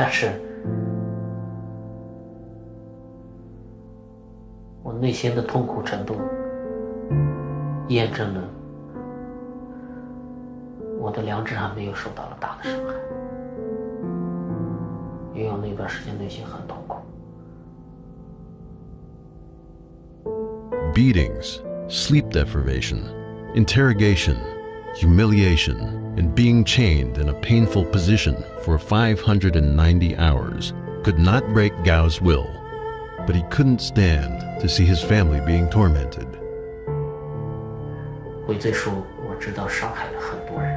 但是我内心的痛苦程度验证了我的良知还没有受到了大的伤害，因为我那段时间内心很痛苦。Beatings, sleep deprivation, interrogation, humiliation, and being chained in a painful position for 590 hours could not break Gao's will, but he couldn't stand to see his family being tormented. 悔罪书我知道伤害了很多人，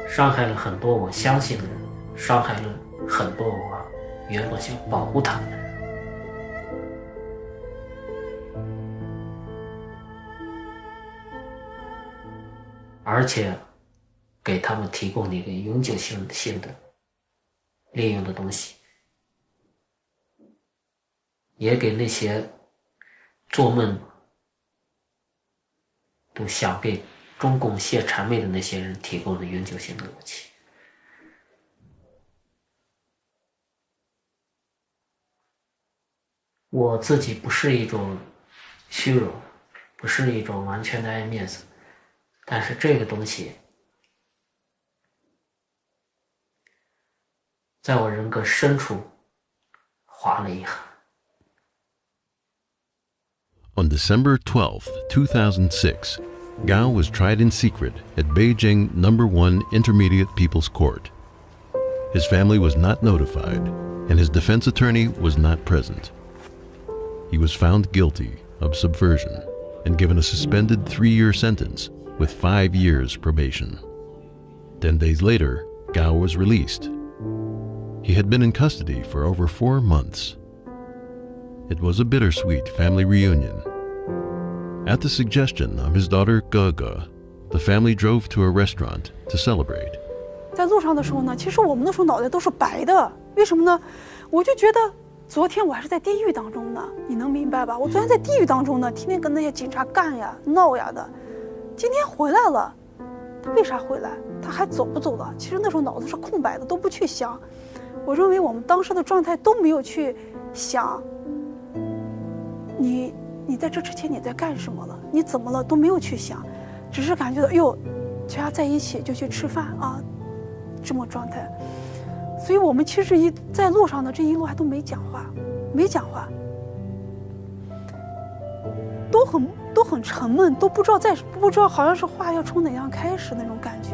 伤害了很多我相信的人，伤害了很多我原本想保护他们的人。而且给他们提供了一个永久性的利用的东西，也给那些做梦都想给中共卸谄媚的那些人提供了永久性的武器。我自己不是一种虚荣，不是一种完全的爱面子，但是这个东西在我人格深处划了一行。On December 12, 2006, Gao was tried in secret at Beijing No. 1 Intermediate People's Court. His family was not notified, and his defense attorney was not present. He was found guilty of subversion and given a suspended 3-year sentence with 5 years probation. 10 days later, Gao was released. He had been in custody for over 4 months. It was a bittersweet family reunion. At the suggestion of his daughter Gaga, the family drove to a restaurant to celebrate. 在路上的时候呢，其实我们那时候脑袋都是白的，为什么呢？我就觉得昨天我还是在地狱当中呢，你能明白吧？我昨天在地狱当中呢，天天跟那些警察干呀、闹呀的。今天回来了，他为啥回来？他还走不走了？其实那时候脑子是空白的，都不去想。我认为我们当时的状态都没有去想，你在这之前你在干什么了？你怎么了？都没有去想，只是感觉到哎呦，全家在一起就去吃饭啊，这么状态。所以我们其实在路上的这一路还都没讲话，都很沉闷，都不知道好像是话要从哪样开始那种感觉。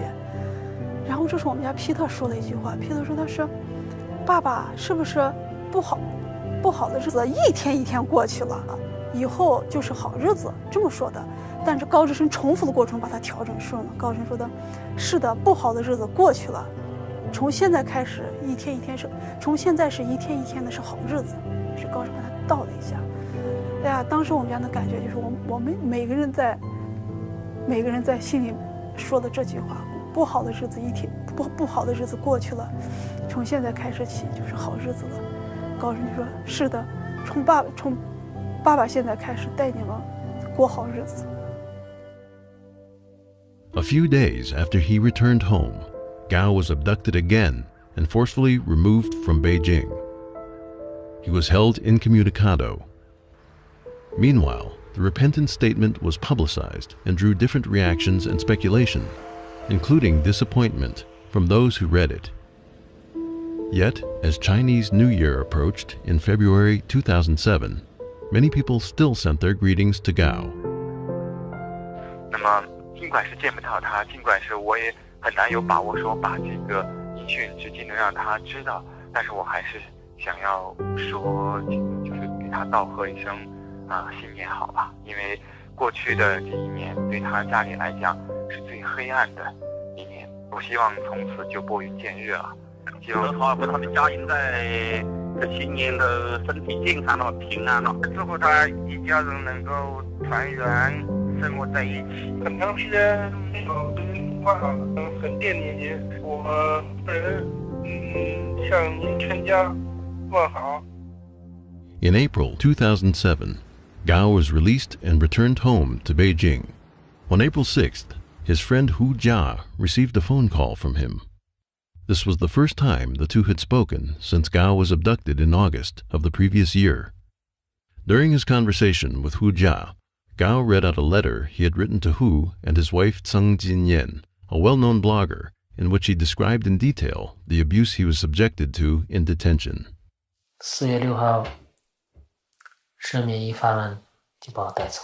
然后这时候我们家皮特说了一句话，皮特说他说：“爸爸是不是不好的日子一天一天过去了，以后就是好日子？”这么说的。但是高志生重复的过程把它调整顺了。高志生说的：“是的，不好的日子过去了。”从现在开始，从现在是一天一天的是好日子，是高声把它倒了一下。哎呀，当时我们家的感觉就是我们每个人在心里说的这句话：不好的日子不好的日子过去了，从现在开始起就是好日子了。高声就说：“是的，从爸爸现在开始带你们过好日子。” A few days after he returned home, Gao was abducted again and forcefully removed from Beijing. He was held incommunicado. Meanwhile, the repentant statement was publicized and drew different reactions and speculation, including disappointment from those who read it. Yet, as Chinese New Year approached in February 2007, many people still sent their greetings to Gao. 那么，尽管是见不到他，尽管是我也很难有把握说把这个音讯直接能让他知道，但是我还是想要说，就是给他道贺一声新年好吧，因为过去的这一年对他家里来讲是最黑暗的一年，我希望从此就拨云见日了。希望他和他的家人在这新年的身体健康了、平安了，祝福他一家人能够团圆生活在一起。很长时间没有跟话，很惦念您，我本人向您全家问好。In April 2007, Gao was released and returned home to Beijing. On April 6th, his friend Hu Jia received a phone call from him. This was the first time the two had spoken since Gao was abducted in August of the previous year. During his conversation with Hu Jia, Gao read out a letter he had written to Hu and his wife Tseng Jinyan, a well-known blogger, in which he described in detail the abuse he was subjected to in detention. 4月6号，声明一发完就把我带走。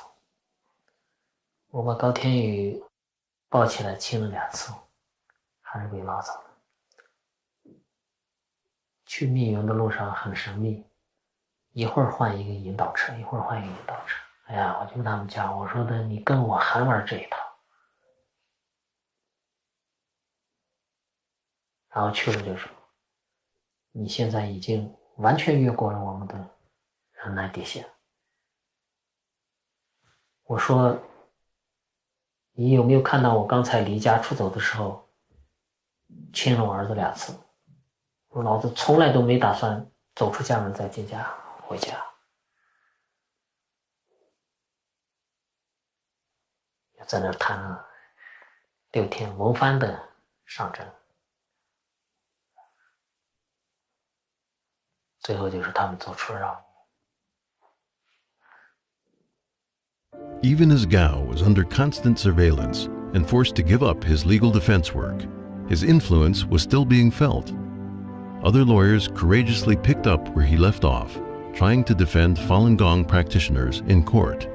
我把高天宇抱起来亲了2次，还是被拉走了。去密云的路上很神秘，一会儿换一个引导车，一会儿换一个引导车。哎呀，我就跟他们讲，我说的你跟我还玩这一套。然后去了就说，你现在已经完全越过了我们的忍耐底线。我说，你有没有看到我刚才离家出走的时候，亲了我儿子2次？我说老子从来都没打算走出家门再进家回家。也在那儿谈了6天轮番的上阵。最后就是他们做出了让步。 Even as Gao was under constant surveillance and forced to give up his legal defense work, his influence was still being felt. Other lawyers courageously picked up where he left off, trying to defend Falun Gong practitioners in court.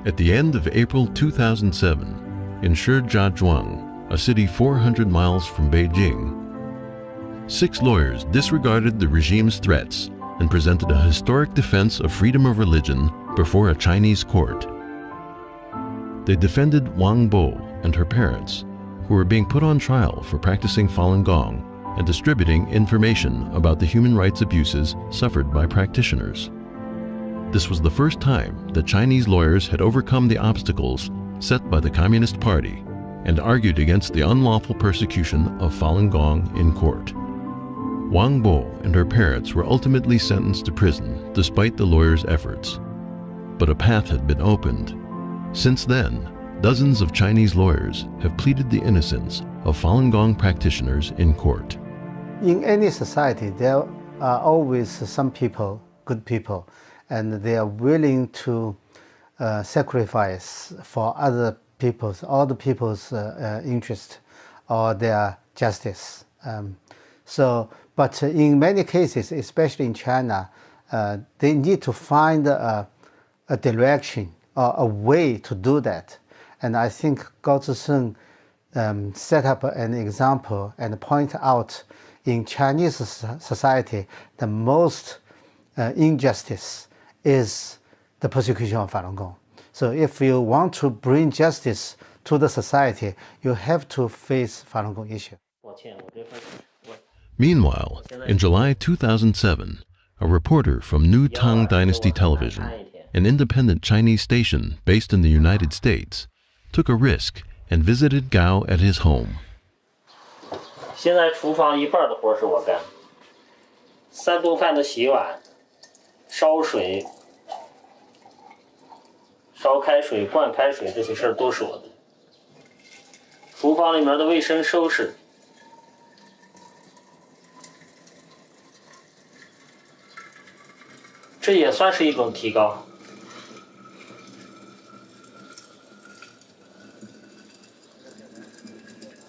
At the end of April 2007, in Shijiazhuang, a city 400 miles from Beijing, 6 lawyers disregarded the regime's threats and presented a historic defense of freedom of religion before a Chinese court. They defended Wang Bo and her parents, who were being put on trial for practicing Falun Gong and distributing information about the human rights abuses suffered by practitioners. This was the first time that Chinese lawyers had overcome the obstacles set by the Communist Party and argued against the unlawful persecution of Falun Gong in court. Wang Bo and her parents were ultimately sentenced to prison despite the lawyers' efforts. But a path had been opened. Since then, dozens of Chinese lawyers have pleaded the innocence of Falun Gong practitioners in court. In any society, there are always some people, good people, and they are willing to sacrifice for other people's, all the people's interest or their justice. But in many cases, especially in China, they need to find a direction or a way to do that. And I think Gao Zisheng set up an example and point out in Chinese society, the most injustice is the persecution of Falun Gong. So if you want to bring justice to the society, you have to face Falun Gong issue. Meanwhile, in July 2007, a reporter from New Tang Dynasty Television, an independent Chinese station based in the United States, took a risk and visited Gao at his home. 现在厨房一半的活是我干，3顿饭的洗碗、烧水、烧开水、灌开水这些事儿都是我的。厨房里面的卫生收拾。 这也算是一种提高。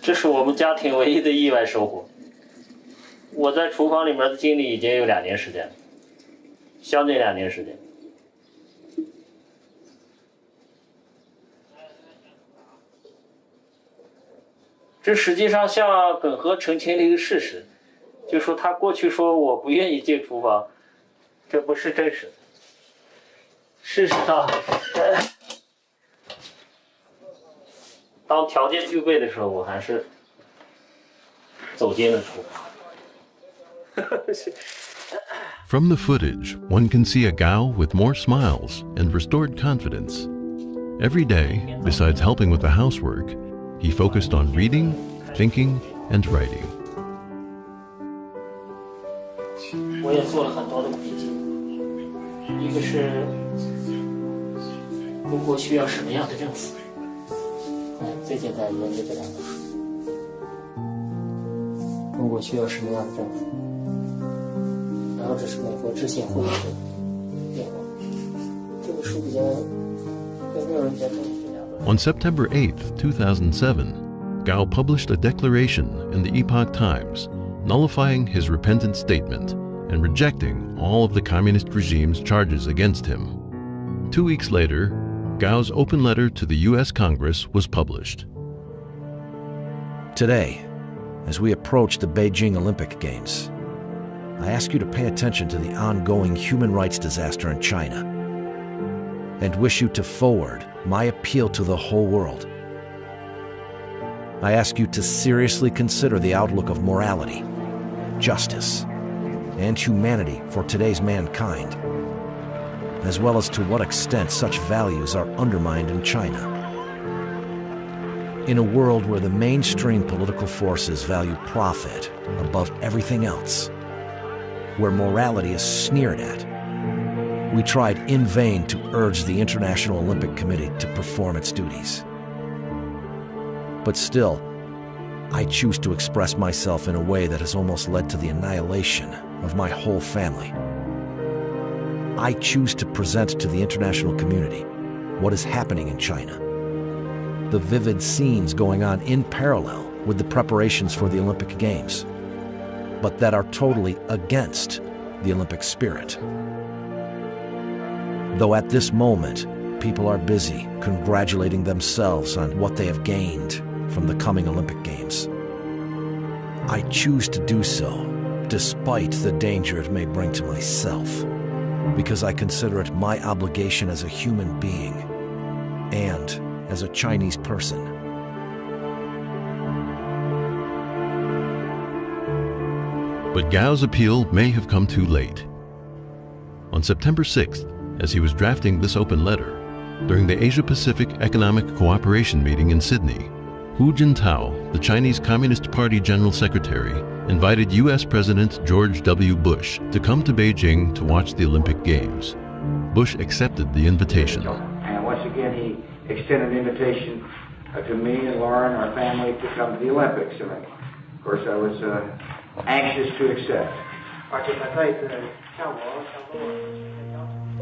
这是我们家庭唯一的意外收获。我在厨房里面的经历已经有2年时间了，将近2年时间。这实际上向耿和澄清了一个事实，就说他过去说我不愿意进厨房。 这不是真实的。事实上，当条件具备的时候，我还是走进了厨房。From the footage, one can see a Gao with more smiles and restored confidence. Every day, besides helping with the housework, he focused on reading, thinking, and writing. 我也做了很多的笔记。 一个是中国需要什么样的政府，最近在研究这两本书。中国需要什么样的政府？然后这是美国制宪会的变化。这个书比较没有人比较重视这两本。 On September 8th, 2007, Gao published a declaration in the Epoch Times nullifying his repentant statement and rejecting all of the communist regime's charges against him. 2 weeks later, Gao's open letter to the U.S. Congress was published. Today, as we approach the Beijing Olympic Games, I ask you to pay attention to the ongoing human rights disaster in China and wish you to forward my appeal to the whole world. I ask you to seriously consider the outlook of morality, justice, and humanity for today's mankind, as well as to what extent such values are undermined in China. In a world where the mainstream political forces value profit above everything else, where morality is sneered at, we tried in vain to urge the International Olympic Committee to perform its duties. But still, I choose to express myself in a way that has almost led to the annihilation of my whole family. I choose to present to the international community what is happening in China, the vivid scenes going on in parallel with the preparations for the Olympic Games, but that are totally against the Olympic spirit. Though at this moment, people are busy congratulating themselves on what they have gained from the coming Olympic Games, I choose to do so despite the danger it may bring to myself, because I consider it my obligation as a human being and as a Chinese person. But Gao's appeal may have come too late. On September 6th, as he was drafting this open letter, during the Asia-Pacific Economic Cooperation meeting in Sydney, Hu Jintao, the Chinese Communist Party General Secretary, invited U.S. President George W. Bush to come to Beijing to watch the Olympic Games. Bush accepted the invitation. And once again, he extended an invitation to me and Lauren, our family, to come to the Olympics. And of course, I was anxious to accept.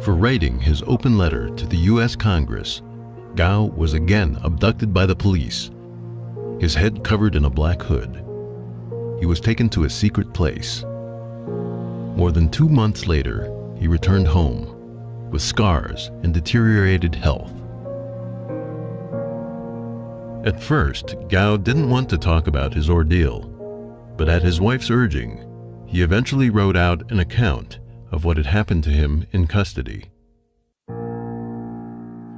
For writing his open letter to the U.S. Congress, Gao was again abducted by the police, his head covered in a black hood. He was taken to a secret place. More than 2 months later, he returned home with scars and deteriorated health. At first, Gao didn't want to talk about his ordeal, but at his wife's urging, he eventually wrote out an account of what had happened to him in custody.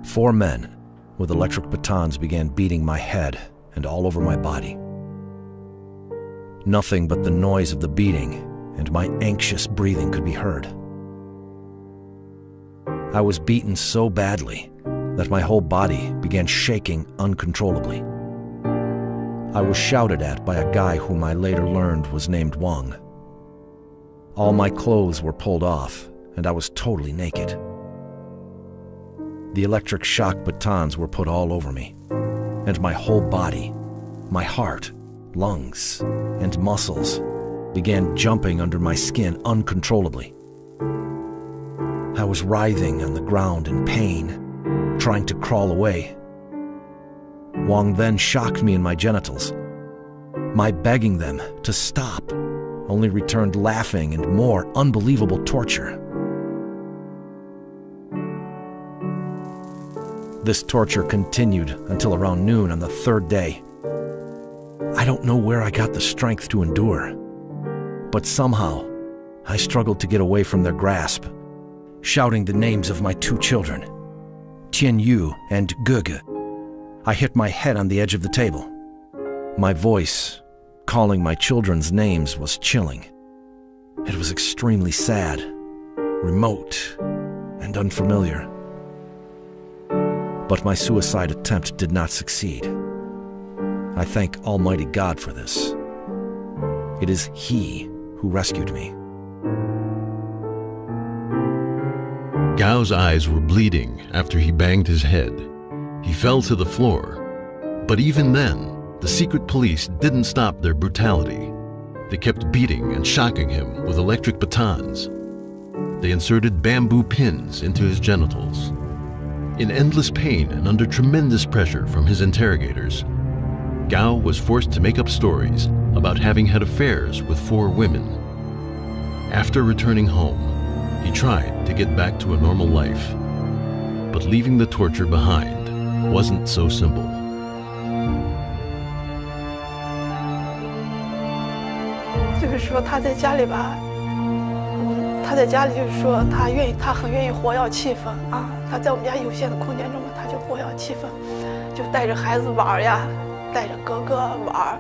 4 men with electric batons began beating my head and all over my body. Nothing but the noise of the beating and my anxious breathing could be heard. I was beaten so badly that my whole body began shaking uncontrollably. I was shouted at by a guy whom I later learned was named Wang. All my clothes were pulled off, and I was totally naked. The electric shock batons were put all over me, and my whole body, my heart, lungs, and muscles began jumping under my skin uncontrollably. I was writhing on the ground in pain, trying to crawl away. Wang then shocked me in my genitals. My begging them to stop only returned laughing and more unbelievable torture. This torture continued until around noon on the 3rd day. I don't know where I got the strength to endure, but somehow I struggled to get away from their grasp, shouting the names of my 2 children, Tianyu and Gege. I hit my head on the edge of the table. My voice, calling my children's names, was chilling. It was extremely sad, remote, and unfamiliar. But my suicide attempt did not succeed. I thank Almighty God for this. It is He who rescued me. Gao's eyes were bleeding after he banged his head. He fell to the floor, But even then, the secret police didn't stop their brutality. They kept beating and shocking him with electric batons. They inserted bamboo pins into his genitals. In endless pain and under tremendous pressure from his interrogators, Gao was forced to make up stories about having had affairs with 4 women. After returning home, he tried to get back to a normal life. But leaving the torture behind wasn't so simple. 就是说他在家里吧，他在家里就是说他很愿意活跃气氛啊。他在我们家有限的空间中嘛，他就活跃气氛，就带着孩子玩呀，带着哥哥玩，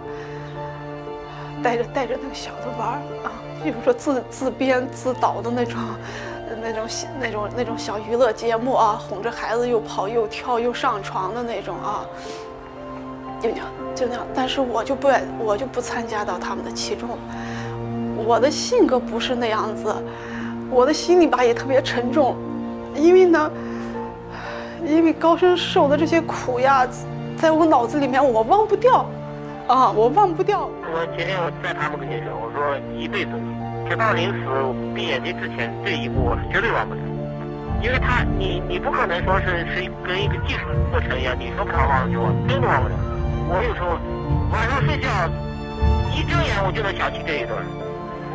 带着那个小的玩啊，比如说自编自导的那种小娱乐节目啊，哄着孩子又跑又跳又上床的那种啊，就那样。但是我就不参加到他们的其中。我的性格不是那样子，我的心里吧也特别沉重，因为高升受的这些苦呀，在我脑子里面我忘不掉，啊，我忘不掉。我今天我在他们跟前说，我说一辈子，直到临死闭眼睛之前，这一步我是绝对忘不了，因为你不可能说是跟一个技术过程一样，你说不忘就忘，真的忘不了。我有时候晚上睡觉一睁眼我就能想起这一段。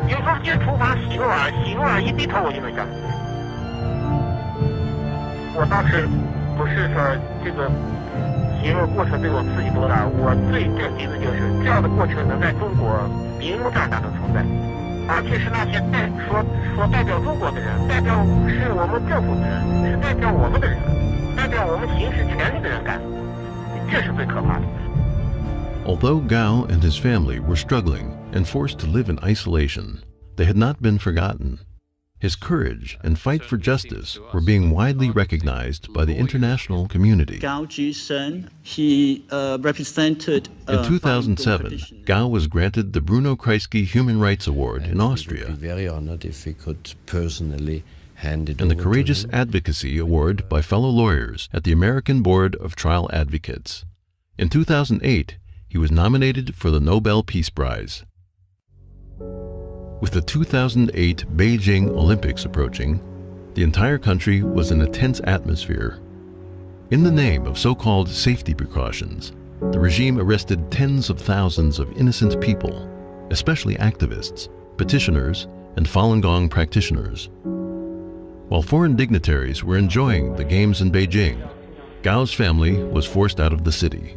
有时候去厨房洗个碗一低头我就能想起。我当时不是说这个形容过程对我刺激多大，我最震惊的就是这样的过程能在中国明目张胆的存在，而且是那些说代表中国的人，代表是我们政府的人，是代表我们的人，代表我们行使权利的人干，这是最可怕的。Although Gao and his family were struggling and forced to live in isolation, they had not been forgotten. His courage and fight for justice were being widely recognized by the international community. Gao Zhishen, he represented... In 2007, Gao was granted the Bruno Kreisky Human Rights Award in Austria, I'd be very honored if we could personally hand it and the over to Courageous him. Advocacy Award by fellow lawyers at the American Board of Trial Advocates. In 2008, he was nominated for the Nobel Peace Prize. With the 2008 Beijing Olympics approaching, the entire country was in a tense atmosphere. In the name of so-called safety precautions, the regime arrested tens of thousands of innocent people, especially activists, petitioners, and Falun Gong practitioners. While foreign dignitaries were enjoying the games in Beijing, Gao's family was forced out of the city.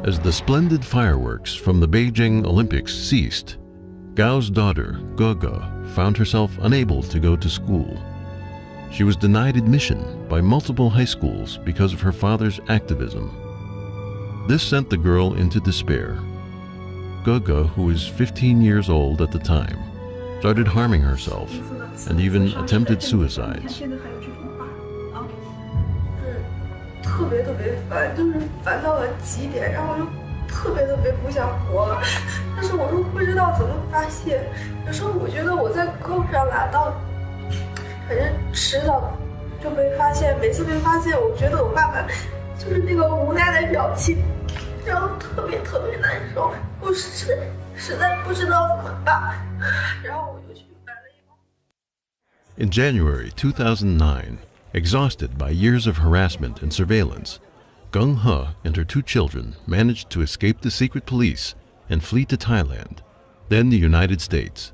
As the splendid fireworks from the Beijing Olympics ceased, Gao's daughter, Gogo, found herself unable to go to school. She was denied admission by multiple high schools because of her father's activism. This sent the girl into despair. Gogo, who was 15 years old at the time, started harming herself and even attempted suicides. 特别烦，就是烦到了极点，然后就特别不想活了。但是我又不知道怎么发泄。有时候我觉得我在胳膊上拿刀，反正迟早就被发现。每次被发现，我觉得我爸爸就是那个无奈的表情，然后特别难受。我实在不知道怎么办，然后我就去买了一包。In January 2009, exhausted by years of harassment and surveillance, Gung He and her 2 children managed to escape the secret police and flee to Thailand, then the United States.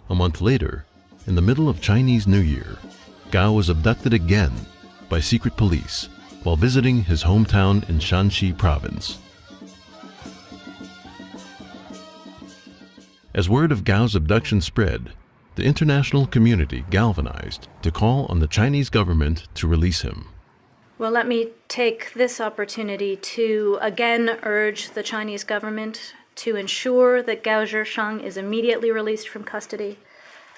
A month later, in the middle of Chinese New Year, Gao was abducted again by secret police while visiting his hometown in Shanxi province. As word of Gao's abduction spread, the international community galvanized to call on the Chinese government to release him. Well, let me take this opportunity to again urge the Chinese government to ensure that Gao Zhisheng is immediately released from custody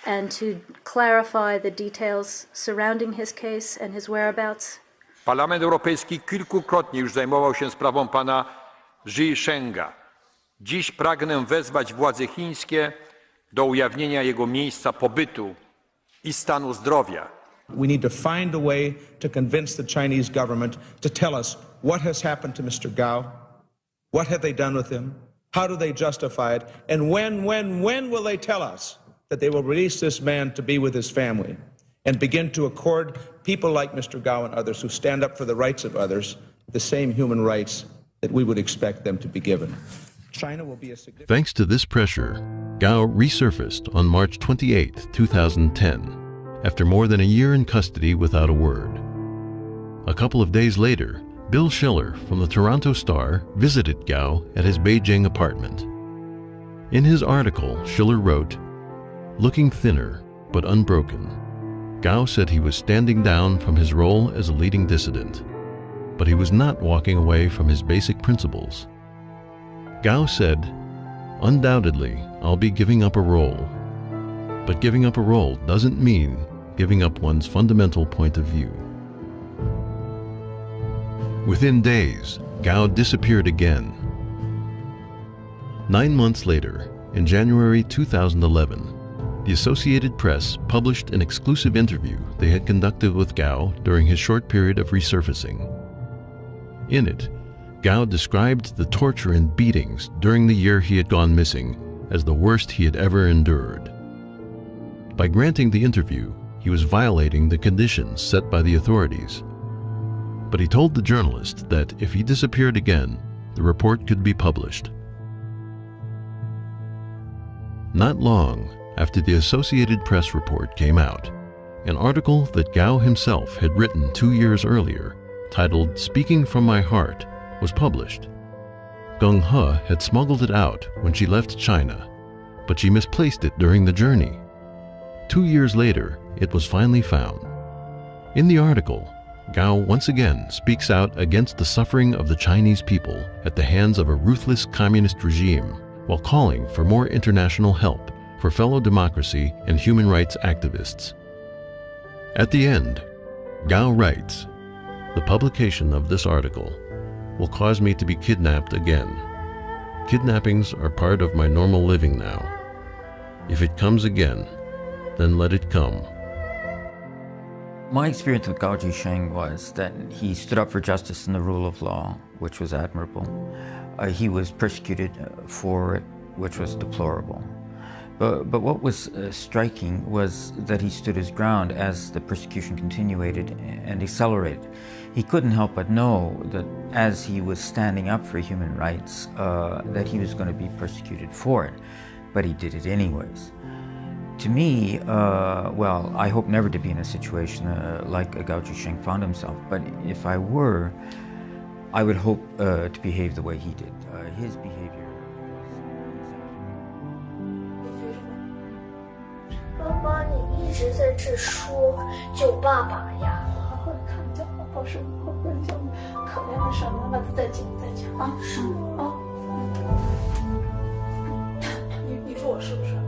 and to clarify the details surrounding his case and his whereabouts. Parlament Europejski kilkukrotnie już zajmował się sprawą pana Zhishenga. Dziś pragnę wezwać władze chińskie do ujawnienia jego miejsca pobytu i stanu zdrowia. We need to find a way to convince the Chinese government to tell us what has happened to Mr. Gao, what have they done with him, how do they justify it, and when will they tell us that they will release this man to be with his family and begin to accord people like Mr. Gao and others who stand up for the rights of others the same human rights that we would expect them to be given. China will be a significant... Thanks to this pressure, Gao resurfaced on March 28, 2010, after more than a year in custody without a word. A couple of days later, Bill Schiller from the Toronto Star visited Gao at his Beijing apartment. In his article, Schiller wrote, "Looking thinner, but unbroken, Gao said he was standing down from his role as a leading dissident, but he was not walking away from his basic principles. Gao said, 'Undoubtedly, I'll be giving up a role. But giving up a role doesn't mean giving up one's fundamental point of view.'" Within days, Gao disappeared again. 9 months later, in January 2011, the Associated Press published an exclusive interview they had conducted with Gao during his short period of resurfacing. In it, Gao described the torture and beatings during the year he had gone missing as the worst he had ever endured. By granting the interview, he was violating the conditions set by the authorities. But he told the journalist that if he disappeared again, the report could be published. Not long after the Associated Press report came out, an article that Gao himself had written 2 years earlier, titled "Speaking from My Heart," was published. Geng He had smuggled it out when she left China, but she misplaced it during the journey. 2 years later, it was finally found. In the article, Gao once again speaks out against the suffering of the Chinese people at the hands of a ruthless communist regime, while calling for more international help for fellow democracy and human rights activists. At the end, Gao writes, "The publication of this article will cause me to be kidnapped again. Kidnappings are part of my normal living now. If it comes again, then let it come." My experience with Gao Zhisheng was that he stood up for justice and the rule of law, which was admirable. He was persecuted for it, which was deplorable. But what was striking was that he stood his ground as the persecution continued and accelerated. He couldn't help but know that as he was standing up for human rights, that he was going to be persecuted for it, but he did it anyways. To me, well, I hope never to be in a situation like Gao Zhisheng found himself, but if I were, I would hope to behave the way he did. His behavior was... 爸爸，你一直在这说救爸爸呀！看人家好好生活，人家可怜的什么？再讲啊！你说我是不是？